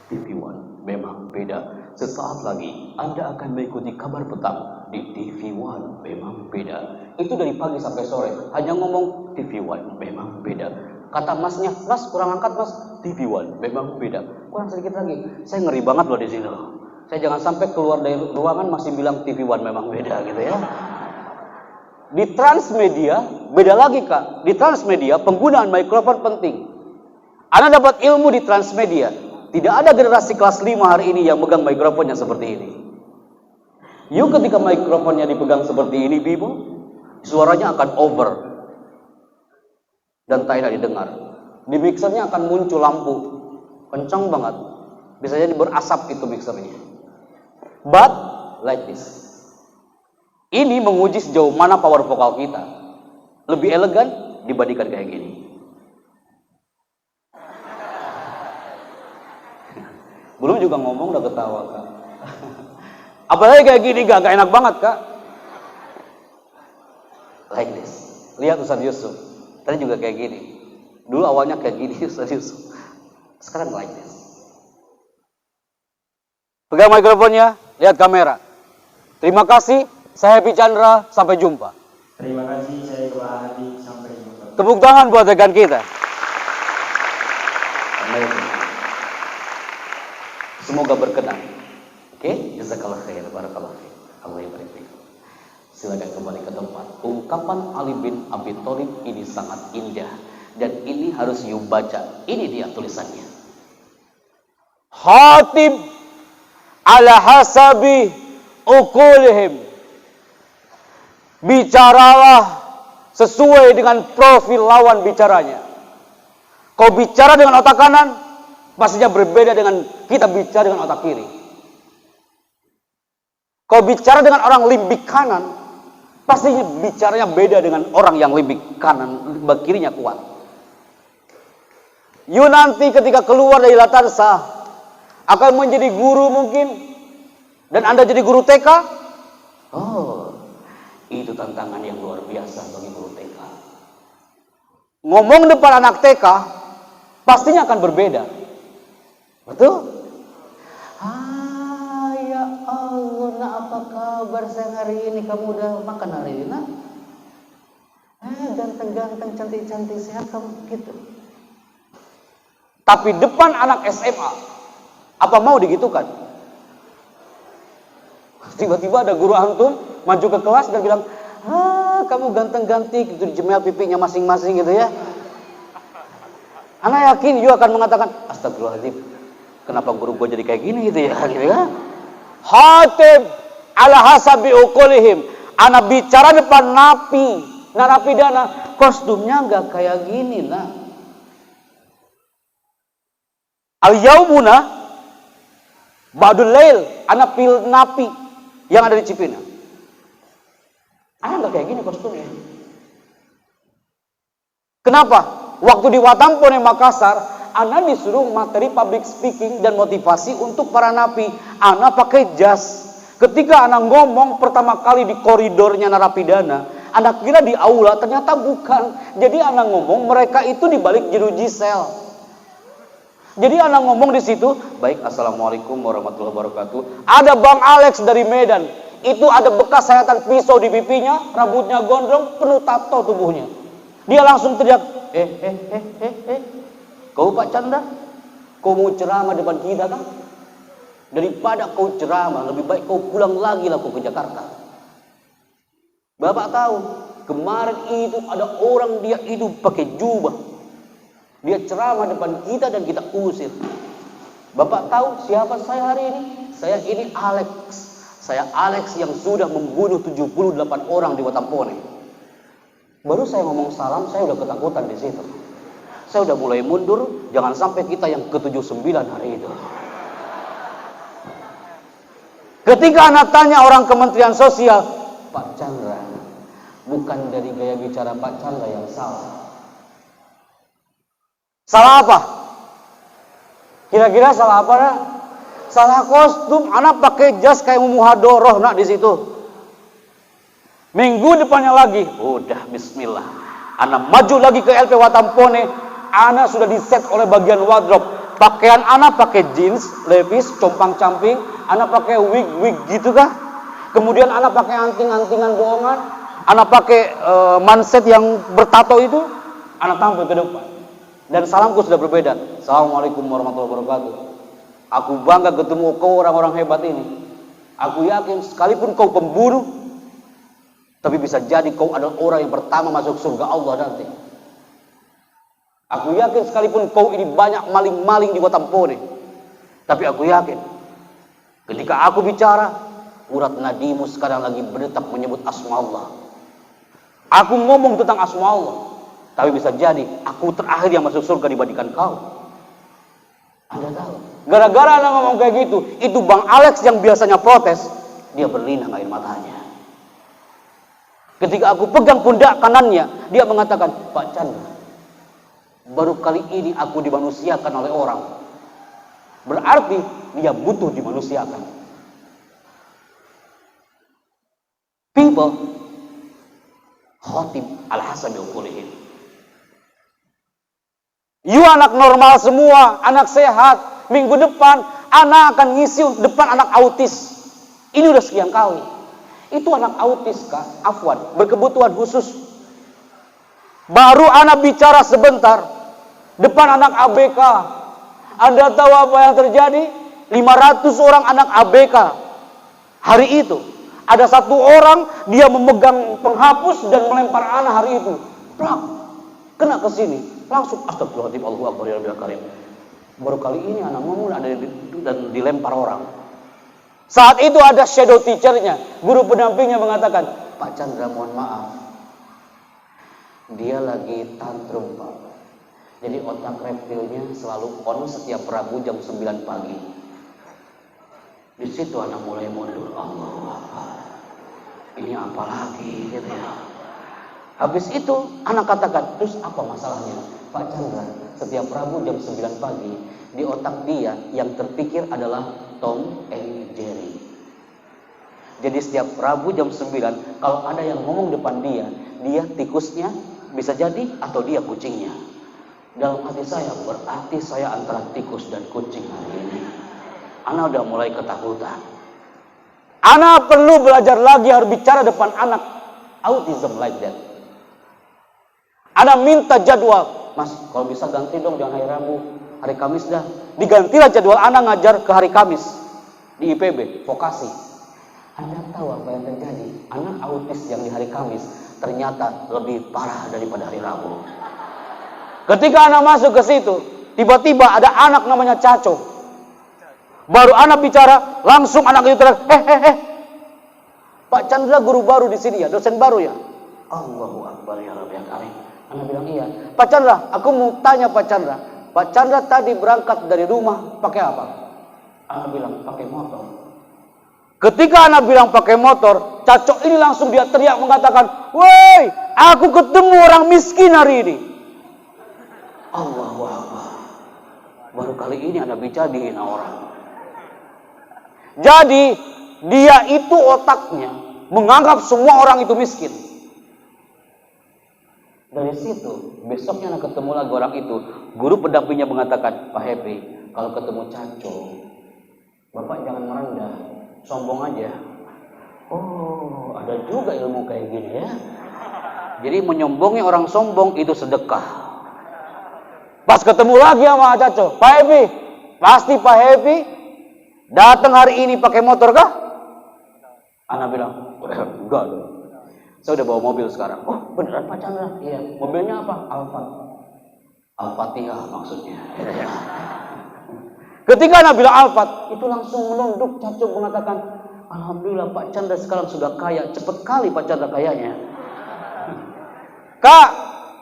TV One memang beda. Sesaat lagi Anda akan mengikuti kabar petang di TV One memang beda. Itu dari pagi sampai sore hanya ngomong TV One memang beda. Kata masnya, mas kurang angkat mas, TV One memang beda. Kurang sedikit lagi. Saya ngeri banget loh di sini loh. Saya jangan sampai keluar dari ruangan masih bilang TV One memang beda gitu ya. Di Transmedia beda lagi Kak. Di Transmedia penggunaan mikrofon penting. Anda dapat ilmu di Transmedia. Tidak ada generasi kelas 5 hari ini yang megang mikrofonnya seperti ini. Yuk ketika mikrofonnya dipegang seperti ini, Bibo, suaranya akan over dan tidak didengar. Di mixernya akan muncul lampu, kencang banget. Bisa jadi berasap itu mixernya. But like this. Ini menguji sejauh mana power vokal kita. Lebih elegan dibandingkan kayak gini. Belum juga ngomong udah ketawa Kak. Apalagi kayak gini gak enak banget Kak. Like this. Lihat Ustaz Yusuf. Tadi juga kayak gini. Dulu awalnya kayak gini Ustaz Yusuf. Sekarang like this. Pegang mikrofonnya, lihat kamera. Terima kasih, saya Happy Chandra, sampai jumpa. Terima kasih, saya Dua Hadi, sampai jumpa. Tepuk tangan buat rekan kita. Semoga berkenan. Oke, jazakallah khair, barakallah khair. Allah barik fiik. Silakan kembali ke tempat. Ungkapan Ali bin Abi Thalib ini sangat indah dan ini harus you baca. Ini dia tulisannya. Khatib ala hasabi uqulihim. Bicaralah sesuai dengan profil lawan bicaranya. Kau bicara dengan otak kanan, pastinya berbeda dengan kita bicara dengan otak kiri. Kau bicara dengan orang limbik kanan, pastinya bicaranya beda dengan orang yang limbik kanan, limbik kirinya kuat. You nanti ketika keluar dari Latarsa akan menjadi guru mungkin, dan Anda jadi guru TK. Oh, itu tantangan yang luar biasa bagi guru TK. Ngomong depan anak TK pastinya akan berbeda. Betul? Ya Allah, nak apa kabar sayang hari ini? Kamu udah makan hari ini, nak? Ganteng-ganteng, cantik-cantik, sehat kamu gitu. Tapi depan anak SMA, apa mau digitukan? Tiba-tiba ada guru antum maju ke kelas dan bilang, kamu ganteng-gantik, gitu, dijemel pipinya masing-masing gitu ya. Anak yakin you akan mengatakan, astagfirullahaladzim, kenapa guru gue jadi kayak gini gitu ya, gitu ya. Hatib ala hasabi uqulihim. Anak bicara depan narapidana, kostumnya nggak kayak gini, nah. Al-yaumuna ba'dul lail, anak pil napi yang ada di Cipinang. Anak nggak kayak gini kostumnya. Kenapa? Waktu di Watampone Makassar, anak disuruh materi public speaking dan motivasi untuk para napi. Anak pakai jas. Ketika anak ngomong pertama kali di koridornya narapidana, anak kira di aula, ternyata bukan. Jadi anak ngomong mereka itu di balik jeruji sel. Jadi anak ngomong di situ, baik, assalamualaikum warahmatullahi wabarakatuh. Ada Bang Alex dari Medan. Itu ada bekas sayatan pisau di pipinya, rambutnya gondrong, penuh tato tubuhnya. Dia langsung teriak, kau Pak Chandra, kau mau ceramah depan kita kan? Daripada kau ceramah, lebih baik kau pulang lagi lah kau ke Jakarta. Bapak tahu, kemarin itu ada orang dia itu pakai jubah. Dia ceramah depan kita dan kita usir. Bapak tahu siapa saya hari ini? Saya ini Alex. Saya Alex yang sudah membunuh 78 orang di Watampone. Baru saya ngomong salam, saya udah ketakutan di situ. Saya udah mulai mundur, jangan sampai kita yang ke-79 hari itu. Ketika anak tanya orang Kementerian Sosial, Pak Chandra, bukan dari gaya bicara Pak Chandra yang salah. Salah apa? Kira-kira salah apa, nak? Salah kostum, anak pakai jas kayak muhadoroh, nak, di situ. Minggu depannya lagi, udah bismillah. Anak maju lagi ke LP Watampone, anak sudah diset oleh bagian wardrobe. Pakaian anak pakai jeans, levis, compang-camping, anak pakai wig gitu kah? Kemudian anak pakai anting-antingan bohongan, anak pakai manset yang bertato itu, anak tampil ke depan. Dan salamku sudah berbeda. Assalamualaikum warahmatullahi wabarakatuh. Aku bangga ketemu kau orang-orang hebat ini. Aku yakin sekalipun kau pembunuh, tapi bisa jadi kau adalah orang yang pertama masuk surga Allah nanti. Aku yakin sekalipun kau ini banyak maling-maling di Watampone, tapi aku yakin ketika aku bicara, urat nadimu sekarang lagi berdetak menyebut asma Allah. Aku ngomong tentang asma Allah, tapi bisa jadi aku terakhir yang masuk surga dibandingkan kau. Anda tahu, gara-gara Anda ngomong kayak gitu, itu Bang Alex yang biasanya protes, dia berlinang air matanya. Ketika aku pegang pundak kanannya, dia mengatakan, Pak Chandra, baru kali ini aku dimanusiakan oleh orang. Berarti dia butuh dimanusiakan. People khotib al-hasabi uqulihim. You anak normal semua, anak sehat. Minggu depan anak akan ngisi depan anak autis. Ini udah sekian kali. Itu anak autis, Kak, afwan, berkebutuhan khusus. Baru anak bicara sebentar depan anak ABK. Anda tahu apa yang terjadi? 500 orang anak ABK hari itu. Ada satu orang dia memegang penghapus dan melempar anak hari itu. Plak, kena ke sini. Langsung astagfirullahaladzim, Allahu akbar ya Rabbil karim. Baru kali ini anak ngomong ada dan dilempar orang. Saat itu ada shadow teachernya, guru pendampingnya mengatakan, Pak Chandra mohon maaf, dia lagi tantrum Pak. Jadi otak reptilnya selalu on setiap Rabu jam 9 pagi. Di situ anak mulai mundur. Allahu akbar. Ini apa lagi gitu ya. Habis itu anak katakan, terus apa masalahnya? Pak Chandra, setiap Rabu jam 9 pagi, di otak dia yang terpikir adalah Tom and Jerry. Jadi setiap Rabu jam 9, kalau ada yang ngomong depan dia tikusnya bisa jadi atau dia kucingnya. Dalam hati saya, berarti saya antara tikus dan kucing hari ini. Ana udah mulai ketakutan. Ana perlu belajar lagi harus bicara depan anak autism like that. Ana minta jadwal, Mas, kalau bisa ganti dong jangan hari Rabu, hari Kamis dah. Digantilah jadwal Ana ngajar ke hari Kamis di IPB, vokasi. Anda tahu apa yang terjadi? Anak autis yang di hari Kamis ternyata lebih parah daripada hari Rabu. Ketika anak masuk ke situ, tiba-tiba ada anak namanya Caco. Baru anak bicara, langsung anak itu teriak, Pak Chandra guru baru di sini ya, dosen baru ya? Allahu Akbar ya Rabbi Karim. Anak bilang iya. Pak Chandra, aku mau tanya Pak Chandra. Pak Chandra tadi berangkat dari rumah pakai apa? Anak bilang pakai motor. Ketika anak bilang pakai motor, Caco ini langsung dia teriak mengatakan, woi, aku ketemu orang miskin hari ini. Allahu Akbar. Baru kali ini anak bicara dihina orang. Jadi dia itu otaknya menganggap semua orang itu miskin. Dari situ besoknya anak ketemu lagi orang itu, guru pendampingnya mengatakan, Pak Happy, kalau ketemu Caco, Bapak jangan merendah, sombong aja. Oh, ada juga ilmu kayak gini ya. Jadi menyombongi orang sombong itu sedekah. Pas ketemu lagi sama Caco, Pak Happy, pasti Pak Happy datang hari ini pakai motor kah? Anak bilang, enggak dong. Saya udah bawa mobil sekarang. Oh beneran Pak Chandra? Iya. Mobilnya apa? Alphard. Al-Fatihah maksudnya. Ketika anak bilang Alphard, itu langsung menunduk. Caco mengatakan, Alhamdulillah Pak Chandra sekarang sudah kaya. Cepet kali Pak Chandra kayanya. Kak,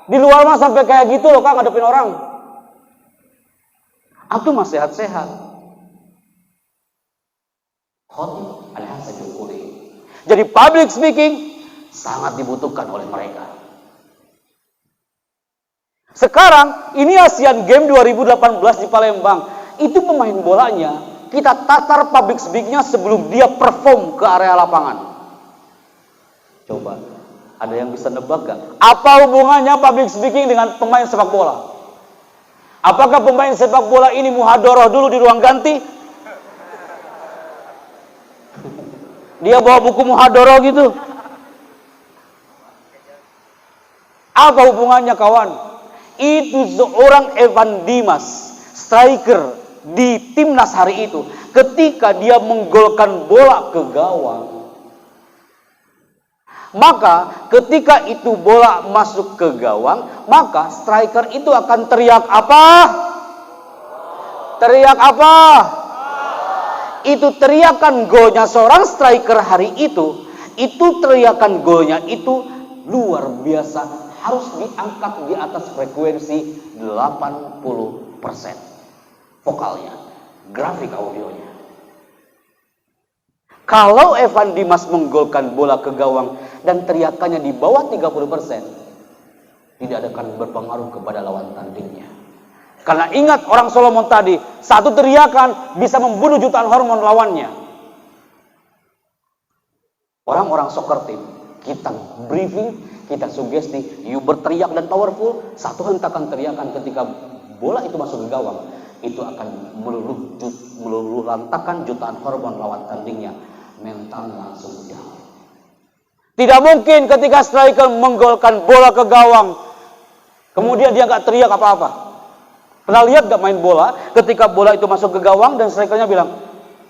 di luar mah sampai kayak gitu loh Kak ngadepin orang. Aku mah sehat-sehat. Khotib al-Hasan al-Quli. Jadi public speaking sangat dibutuhkan oleh mereka. Sekarang ini Asian Games 2018 di Palembang. Itu pemain bolanya kita tatar public speakingnya sebelum dia perform ke area lapangan. Coba, ada yang bisa nebak gak? Apa hubungannya public speaking dengan pemain sepak bola? Apakah pemain sepak bola ini muhadharah dulu di ruang ganti? Dia bawa buku muhadharah gitu. Apa hubungannya kawan? Itu seorang Evan Dimas, striker di timnas hari itu. Ketika dia menggolkan bola ke gawang, maka ketika itu bola masuk ke gawang, maka striker itu akan teriak apa? Teriak apa? Itu teriakan golnya seorang striker hari itu teriakan golnya itu luar biasa, harus diangkat di atas frekuensi 80% vokalnya, grafik audionya. Kalau Evan Dimas menggolkan bola ke gawang dan teriakannya di bawah 30%, tidak akan berpengaruh kepada lawan tandingnya. Karena ingat orang Solomon tadi, satu teriakan bisa membunuh jutaan hormon lawannya. Orang-orang soccer team, kita briefing, kita sugesti, you berteriak dan powerful, satu hentakan teriakan ketika bola itu masuk ke gawang, itu akan meluluh lantakan jutaan hormon lawan tandingnya. Mental langsung down. Tidak mungkin ketika striker menggolkan bola ke gawang, kemudian dia gak teriak apa-apa. Pernah lihat gak main bola, ketika bola itu masuk ke gawang dan strikernya bilang,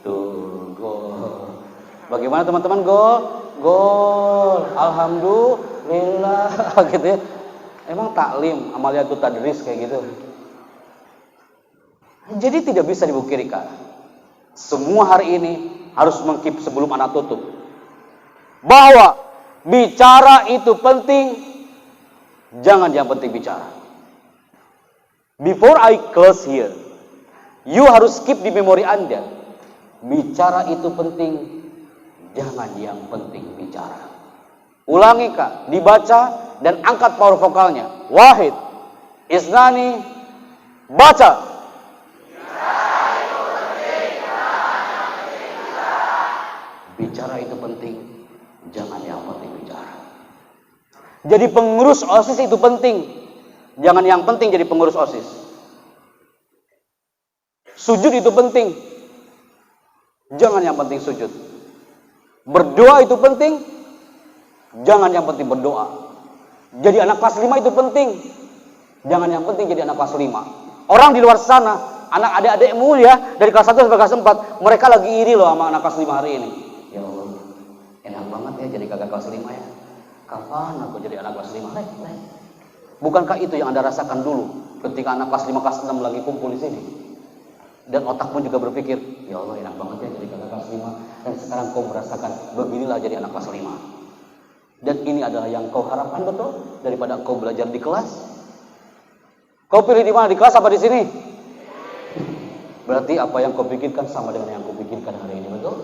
tuh, gol. Bagaimana teman-teman, gol? Gol, alhamdulillah, gitu ya. Emang taklim, amaliyatut tadris kayak gitu. Jadi tidak bisa dipungkiri Kak. Semua hari ini harus mengkip sebelum anak tutup. Bahwa bicara itu penting, jangan yang penting bicara. Before I close here, you harus keep di memori Anda. Bicara itu penting, jangan yang penting bicara. Ulangi Kak, dibaca dan angkat power vokalnya. Wahid, Isnani, Baca. Bicara itu penting, jangan yang penting bicara. Jadi pengurus OSIS itu penting, jangan yang penting jadi pengurus OSIS. Sujud itu penting, jangan yang penting sujud. Berdoa itu penting, jangan yang penting berdoa. Jadi anak kelas 5 itu penting, jangan yang penting jadi anak kelas 5. Orang di luar sana, anak adik-adikmu ya, dari kelas 1 sampai kelas 4, mereka lagi iri loh sama anak kelas 5 hari ini. Ya Allah, enak banget ya jadi kakak kelas 5 ya. Kapan aku jadi anak kelas 5? Bukankah itu yang Anda rasakan dulu ketika anak kelas 5, kelas 6 lagi kumpul di sini? Dan otakmu juga berpikir, ya Allah enak banget ya jadi kakak kelas 5. Dan sekarang kau merasakan, beginilah jadi anak kelas 5. Dan ini adalah yang kau harapkan betul daripada kau belajar di kelas. Kau pilih di mana, di kelas apa di sini? Berarti apa yang kau pikirkan sama dengan yang kau pikirkan hari ini, betul?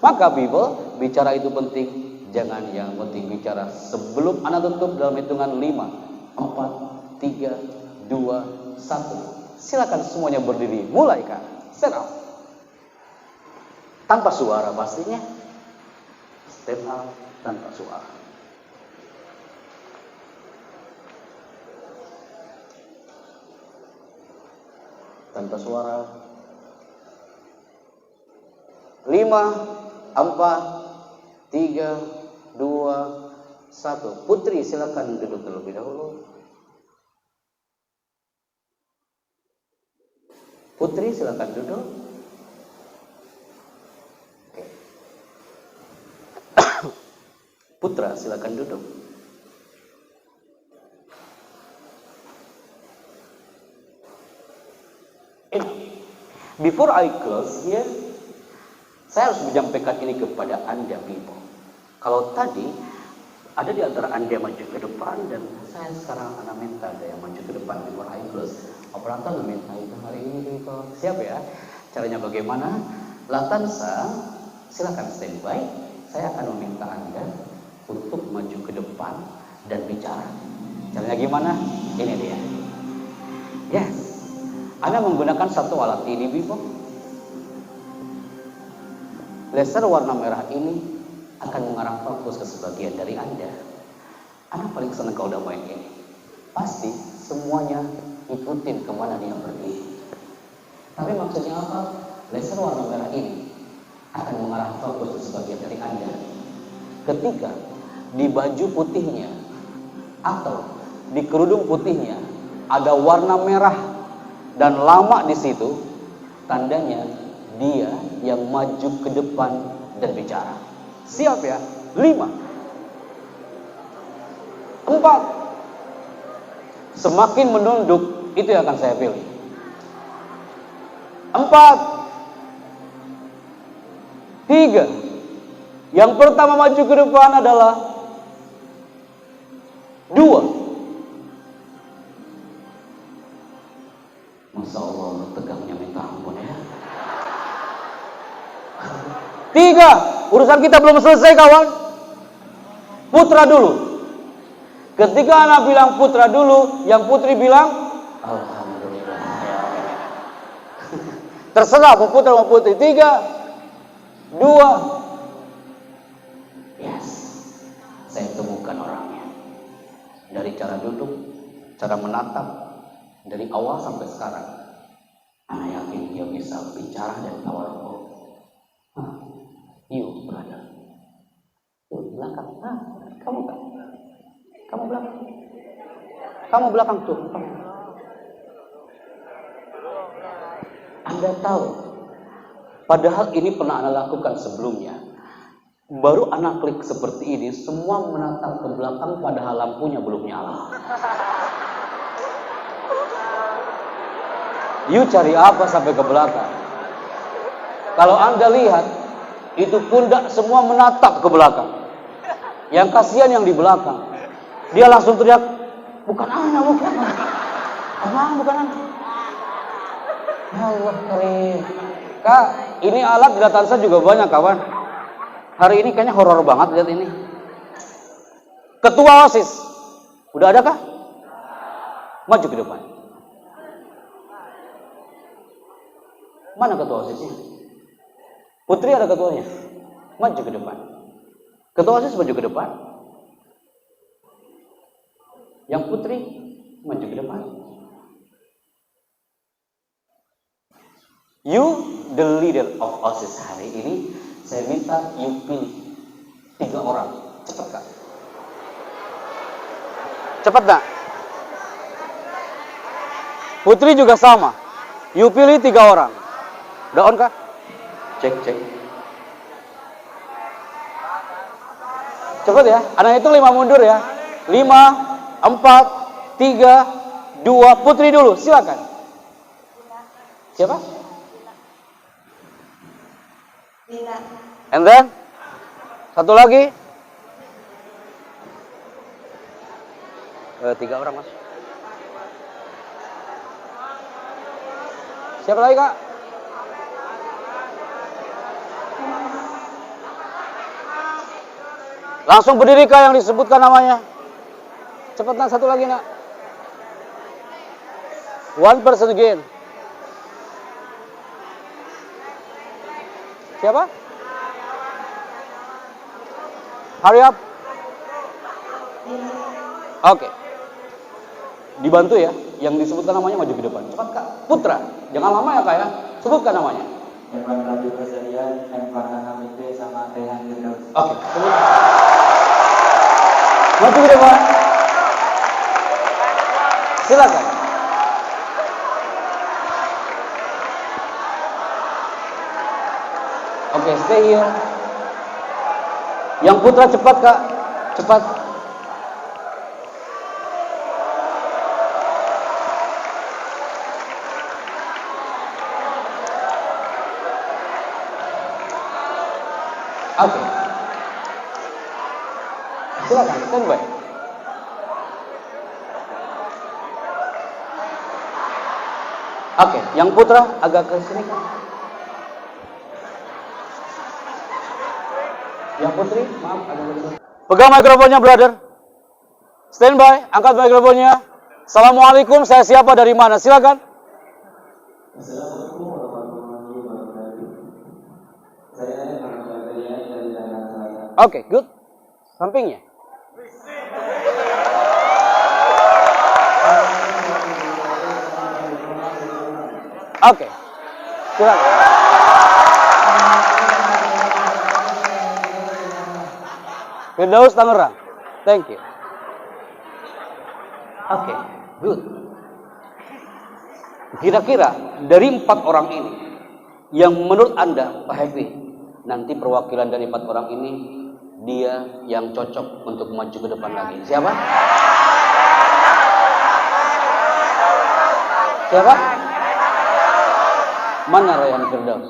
Maka people, bicara itu penting. Jangan yang penting bicara. Sebelum Anda tutup dalam hitungan 5, 4, 3, 2, 1. Silakan semuanya berdiri. Mulai kan? Stand up. Tanpa suara pastinya. Stand up tanpa suara. Tanpa suara. 5, 4, 3, 2, 1. Putri silakan duduk terlebih dahulu. Putri silakan duduk. Oke. Putra silakan duduk. Before I close here, saya harus menyampaikan ini kepada Anda people. Kalau tadi ada di antara Anda maju ke depan dan saya sekarang anak minta ada yang maju ke depan before I close. Operator meminta itu hari ini people. Siap ya? Caranya bagaimana? Latansa, silakan standby. Saya akan meminta Anda untuk maju ke depan dan bicara. Caranya gimana? Ini dia. Yes. Anda menggunakan satu alat ini people. Laser warna merah ini akan mengarah fokus ke sebagian dari Anda. Anda paling senang kalau udah main ini. Pasti semuanya ikutin kemana dia pergi. Tapi maksudnya apa? Laser warna merah ini akan mengarah fokus ke sebagian dari Anda. Ketika di baju putihnya atau di kerudung putihnya ada warna merah dan lama di situ, tandanya dia yang maju ke depan dan bicara. Siap ya? 5, 4. Semakin menunduk, itu yang akan saya pilih. 4, 3. Yang pertama maju ke depan adalah 2. Masya Allah, tegangnya minta ampun ya. 3. Urusan kita belum selesai kawan. Putra dulu. Ketika anak bilang putra dulu, yang putri bilang alhamdulillah. Terserah mau putra mau putri. 3, 2. Yes. Saya temukan orangnya. Dari cara duduk, cara menatap, dari awal sampai sekarang. Anak yakin dia bisa bicara dari awal. You brother. Belakang. Kamu kan? Kamu belakang. Kamu belakang tuh. Anda tahu, padahal ini pernah Anda lakukan sebelumnya. Baru Anda klik seperti ini, semua menatap ke belakang padahal lampunya belum nyala. You cari apa sampai ke belakang? Kalau Anda lihat, itu pundak semua menatap ke belakang. Yang kasihan yang di belakang. Dia langsung teriak, bukan anak, bukan anak. Abang, bukan anak. Ya Allah karim. Kak, ini alat di Latansa juga banyak kawan. Hari ini kayaknya horor banget lihat ini. Ketua OSIS, udah ada kah? Maju ke depan. Mana ketua OSISnya? Putri ada ketuanya? Maju ke depan. Ketua OSIS maju ke depan. Yang putri maju ke depan. You, the leader of OSIS hari ini, saya minta you pilih 3 orang. Cepat Kak. Cepat Kak. Putri juga sama. You pilih 3 orang. Udah on Kak? Cek. Cepat ya. Anak itu 5 mundur ya. 5, 4, 3, 2. Putri dulu. Silakan. Siapa? Lina. And then? Satu lagi. 3 orang mas. Siapa lagi Kak? Langsung berdiri Kak yang disebutkan namanya. Cepat nak, satu lagi nak. One person again. Siapa? Hurry up. Oke. Dibantu ya. Yang disebutkan namanya maju ke depan. Cepat Kak. Putra. Jangan lama ya Kak ya. Sebutkan namanya. Irfan Rabi Persalian, Irfan Anamite, sama Rehan Firdaus. Oke. Maju ke depan. Silakan. Oke, stay here. Yang putra cepat Kak. Cepat. Oke. Silakan, standby. Oke, yang putra agak ke sini Kak. Yang putri, maaf agak ke sini. Pegang mikrofonnya, brother. Standby, angkat mikrofonnya. Assalamualaikum, saya siapa dari mana? Silakan. Assalamualaikum warahmatullahi wabarakatuh. Saya Irfan Persalian dari Tangerang Selatan. Oke, good. Sampingnya. Oke. Silakan. Firdaus Tangerang. Thank you. Oke, good. Kira-kira dari 4 orang ini, yang menurut Anda, Pak Happy, nanti perwakilan dari 4 orang ini, dia yang cocok untuk maju ke depan lagi. Siapa? Siapa? Mana Rayhan Firdaus?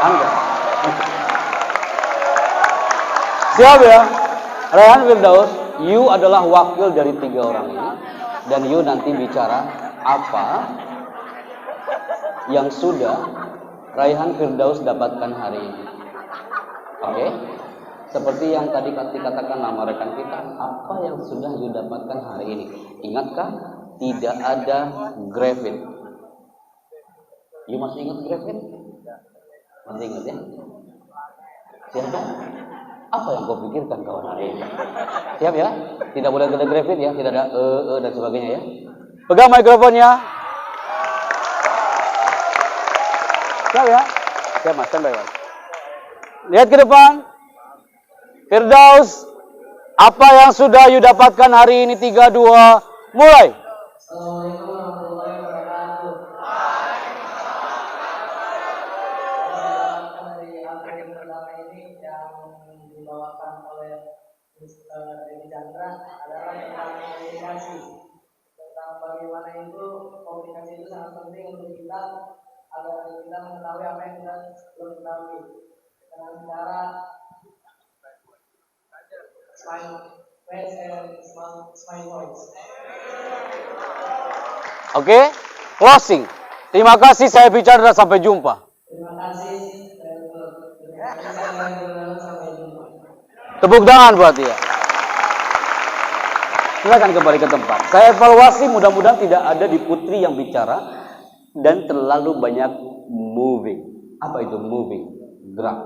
Anda. Siap ya? Rayhan Firdaus, you adalah wakil dari 3 orang ini. Dan you nanti bicara apa yang sudah Rayhan Firdaus dapatkan hari ini. Oke? Seperti yang tadi dikatakan nama rekan kita, apa yang sudah you dapatkan hari ini? Ingatkah? Tidak ada grafit. You masih ingat grafit? Masih ingat ya? Siapa? Apa yang kau pikirkan kawan hari ini? Siap ya? Tidak boleh ada grafit ya, tidak ada dan sebagainya ya. Pegang mikrofonnya. Siap ya? Siap mas, standby mas. Lihat ke depan. Firdaus, apa yang sudah you dapatkan hari ini? 3, 2, mulai. Assalamualaikum warahmatullahi wabarakatuh. Dari acara pertama ini yang dibawakan oleh Denny Chandra adalah tentang komunikasi. Tentang bagaimana itu komunikasi itu sangat penting untuk kita agar kita mengetahui apa yang kita belum ketahui dengan cara smile face and smile voice. Oke, closing. Terima kasih, saya bicara, sampai jumpa. Terima kasih. Sampai jumpa. Tepuk tangan buat dia. Silakan kembali ke tempat. Saya evaluasi, mudah-mudahan tidak ada di Putri yang bicara. dan terlalu banyak moving. Apa itu moving? Gerak.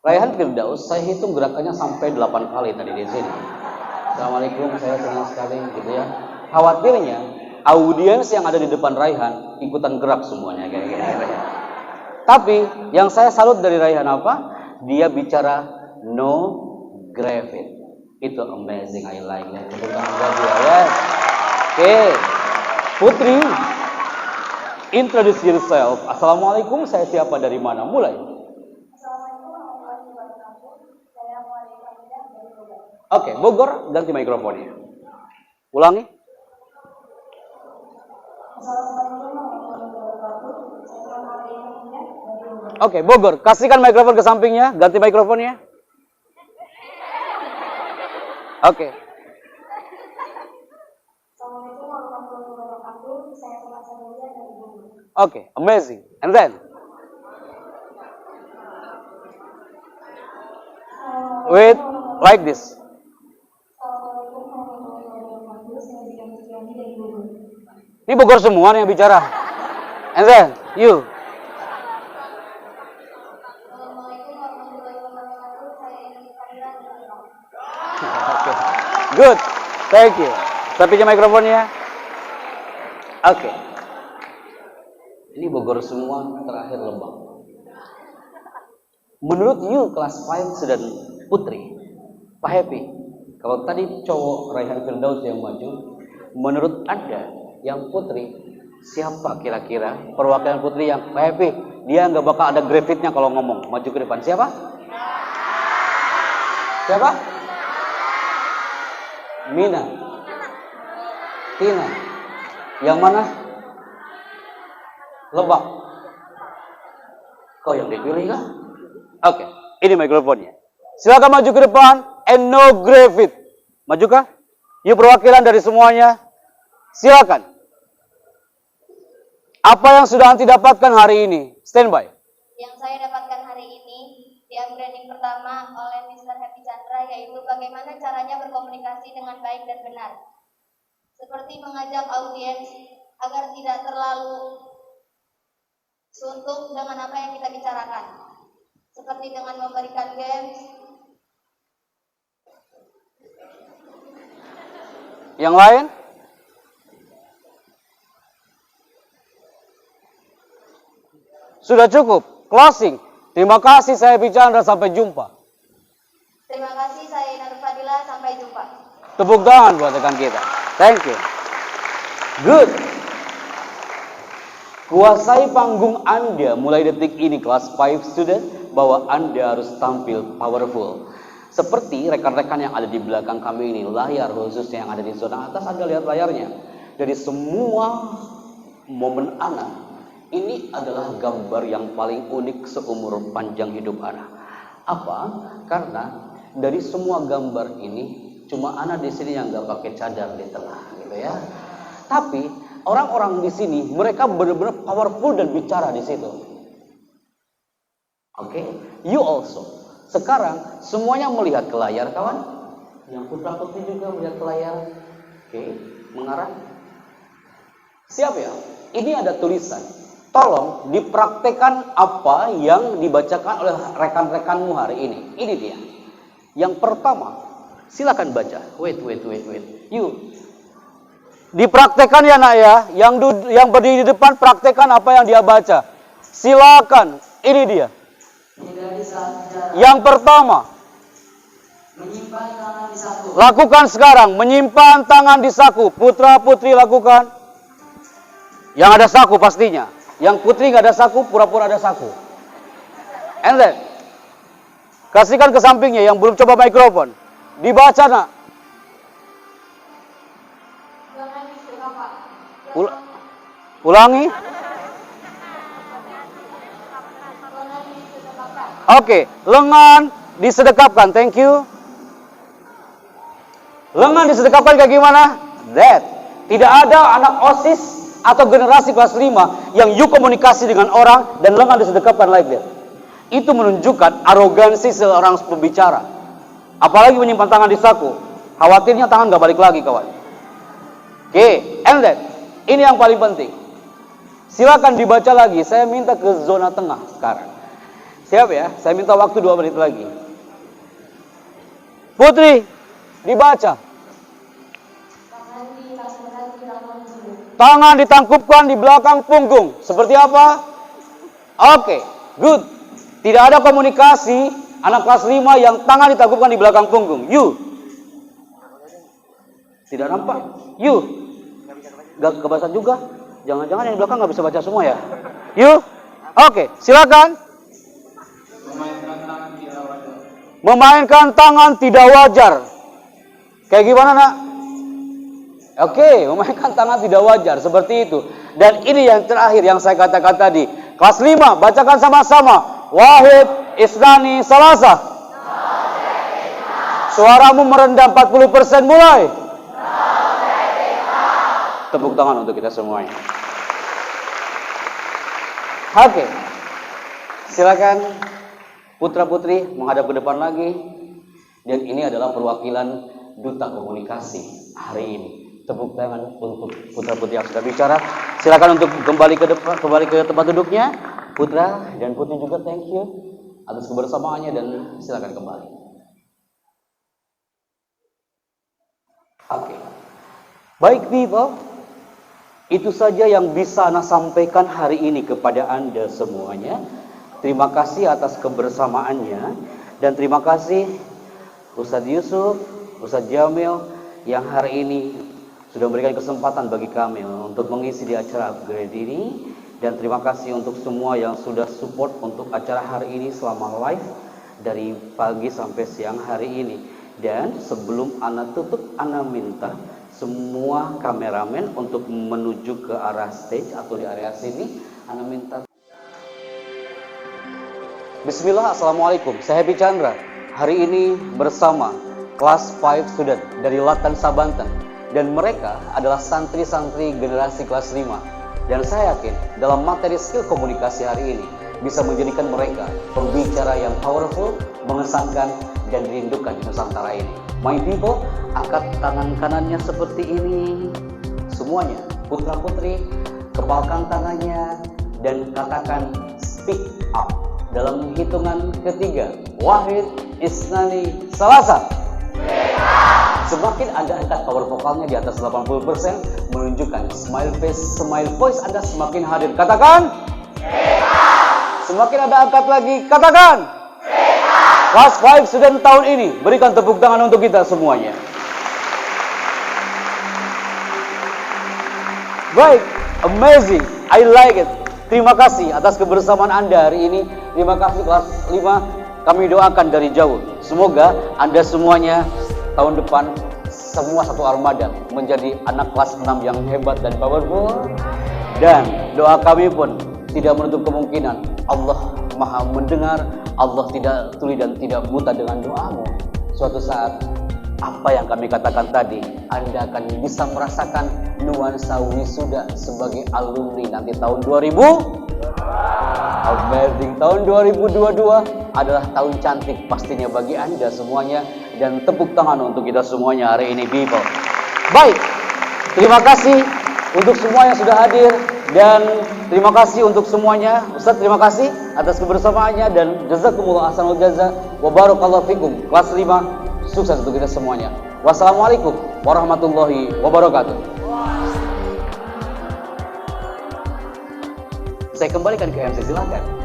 Raihan Firdaus, saya hitung gerakannya sampai 8 kali tadi di sini. Assalamualaikum, saya senang sekali gitu ya. Khawatirnya audiens yang ada di depan Raihan ikutan gerak semuanya kayak gitu. Tapi yang saya salut dari Raihan apa? Dia bicara no gravity. Itu amazing, I like that. Tepuk tangan buat dia, yes. Oke, Putri, introduce yourself. Assalamualaikum, saya siapa dari mana? Mulai. Assalamualaikum warahmatullahi wabarakatuh. Saya Muhammad Fahida dari Bogor. Oke, Bogor, ganti mikrofonnya. Ulangi. Assalamualaikum warahmatullahi wabarakatuh. Saya Muhammad Fahida dari Bogor. Oke, Bogor, kasihkan mikrofon ke sampingnya, ganti mikrofonnya. Oke. Assalamualaikum warahmatullahi wabarakatuh. Saya Tuhan Sadolia dari Bogor. Oke, amazing. And then, wait, like this. Assalamualaikum warahmatullahi wabarakatuh. Saya Bidang Suciani dari Bogor. Ini Bogor semua nih yang bicara. And then, you. Assalamualaikum warahmatullahi wabarakatuh. Saya Eni Fadila dari Bogor. Oke, good. Thank you. Saya pinjam mikrofonnya. Oke. Ini Bogor semua, terakhir Lebak. Menurut you kelas 5 student Putri, Pak Happy, kalau tadi cowok Raihan Firdaus yang maju, menurut Anda yang Putri, siapa kira-kira perwakilan Putri yang Pak Happy? Dia nggak bakal ada gravitnya kalau ngomong, maju ke depan. Siapa? Siapa? Mina. Tina. Yang mana? Lebak. Kau yang dipilih kah? Oke, ini mikrofonnya. Silakan maju ke depan. And no gravity. Maju kah? Yuk perwakilan dari semuanya. Silakan. Apa yang sudah Anti dapatkan hari ini? Standby. Yang saya dapatkan hari ini di upgrading pertama oleh Mr. Happy Chandra yaitu bagaimana caranya berkomunikasi dengan baik dan benar. Seperti mengajak audiens agar tidak terlalu suntuk dengan apa yang kita bicarakan. Seperti dengan memberikan games. Yang lain? Sudah cukup. Closing. Terima kasih, saya bicara, sampai jumpa. Terima kasih, saya Ina Fadila, sampai jumpa. Tepuk tangan buat rekan kita. Thank you. Good. Kuasai panggung Anda mulai detik ini kelas 5 student bahwa Anda harus tampil powerful. Seperti rekan-rekan yang ada di belakang kami ini, layar khususnya yang ada di zona atas, Anda lihat layarnya. Dari semua momen anak, ini adalah gambar yang paling unik seumur panjang hidup anak. Apa? Karena dari semua gambar ini cuma anak di sini yang nggak pakai cadar di tengah, gitu ya. Tapi orang-orang di sini mereka benar-benar powerful dan bicara di situ. Oke, you also. Sekarang semuanya melihat ke layar, kawan. Yang putra-putri juga melihat ke layar. Oke, mengarah. Siap ya? Ini ada tulisan. Tolong dipraktekkan apa yang dibacakan oleh rekan-rekanmu hari ini. Ini dia. Yang pertama, silakan baca. Wait. You. Dipraktekkan ya nak ya. Yang berdiri di depan praktekkan apa yang dia baca. Silakan. Ini dia. Yang pertama, Menyimpan tangan di saku. lakukan sekarang. Menyimpan tangan di saku. Putra putri lakukan. Yang ada saku pastinya. Yang putri nggak ada saku, pura-pura ada saku. And then, kasihkan ke sampingnya yang belum coba mikrofon. Dibaca nak. Ulangi. Oke, lengan disedekapkan. Thank you. Lengan disedekapkan kayak gimana? That. Tidak ada anak OSIS atau generasi kelas 5 yang you komunikasi dengan orang dan lengan disedekapkan like that. Itu menunjukkan arogansi seorang pembicara. Apalagi menyimpan tangan di saku. Khawatirnya tangan gak balik lagi, kawan. Oke, and then ini yang paling penting. Silakan dibaca lagi. Saya minta ke zona tengah sekarang. Siap ya? Saya minta waktu 2 menit lagi. Putri, dibaca. Tangan ditangkupkan di belakang punggung. Seperti apa? Oke, good. Tidak ada komunikasi anak kelas 5 yang tangan ditangkupkan di belakang punggung. You. Tidak nampak. You. Gak kebaca juga. Jangan-jangan yang di belakang gak bisa baca semua ya. You. Oke, silakan. Memainkan tangan tidak wajar. Kayak gimana, Nak? Oke, memainkan tangan tidak wajar, seperti itu. Dan ini yang terakhir yang saya katakan tadi. Kelas 5, bacakan sama-sama. Wahid, Isnani, Salasa. Suaramu merendah 40%, mulai. Tepuk tangan untuk kita semuanya. Oke. Silakan putra-putri menghadap ke depan lagi. Dan ini adalah perwakilan Duta Komunikasi hari ini. Tepuk tangan untuk putra-putri yang sudah bicara. Silakan untuk kembali ke depan, kembali ke tempat duduknya. Putra dan putri juga thank you atas kebersamaannya dan silakan kembali. Oke. Baik people, itu saja yang bisa Ana sampaikan hari ini kepada Anda semuanya. Terima kasih atas kebersamaannya dan terima kasih Ustadz Yusuf, Ustadz Jamil yang hari ini sudah memberikan kesempatan bagi kami untuk mengisi di acara upgrade ini. Dan terima kasih untuk semua yang sudah support untuk acara hari ini selama live dari pagi sampai siang hari ini. Dan sebelum Ana tutup, Ana minta semua kameramen untuk menuju ke arah stage atau di area sini. Ana minta. Bismillah, Assalamualaikum. Saya Happy Chandra. Hari ini bersama kelas 5 student dari Latansa Banten. Dan mereka adalah santri-santri generasi kelas 5. Dan saya yakin dalam materi skill komunikasi hari ini bisa menjadikan mereka pembicara yang powerful, mengesankan, dan dirindukan di Nusantara ini. My people, angkat tangan kanannya seperti ini. Semuanya, putra-putri, kepalkan tangannya dan katakan speak up. Dalam hitungan ketiga, Wahid, Isnani, Salasa. Semakin Anda angkat power vokalnya di atas 80%, menunjukkan smile face, smile voice Anda semakin hadir. Katakan. Semakin Anda angkat lagi, katakan. Kelas 5 student tahun ini, berikan tepuk tangan untuk kita semuanya. Baik, amazing, I like it. Terima kasih atas kebersamaan Anda hari ini. Terima kasih kelas 5. Kami doakan dari jauh. Semoga Anda semuanya tahun depan semua satu armada menjadi anak kelas 6 yang hebat dan powerful. Dan doa kami pun tidak menutup kemungkinan Allah Maha mendengar, Allah tidak tuli dan tidak buta dengan doamu. Suatu saat apa yang kami katakan tadi, Anda akan bisa merasakan nuansa wisuda sebagai alumni nanti tahun 2000. Amazing. Tahun 2022 adalah tahun cantik pastinya bagi Anda semuanya. Dan tepuk tangan untuk kita semuanya hari ini people. Baik, terima kasih untuk semua yang sudah hadir. Dan terima kasih untuk semuanya. Ustaz, terima kasih atas kebersamaannya. Dan jazakumullah ahsanul jaza wa barakallahu fikum. Kelas 5, sukses untuk kita semuanya. Wassalamualaikum warahmatullahi wabarakatuh. Saya kembalikan ke MC, silakan.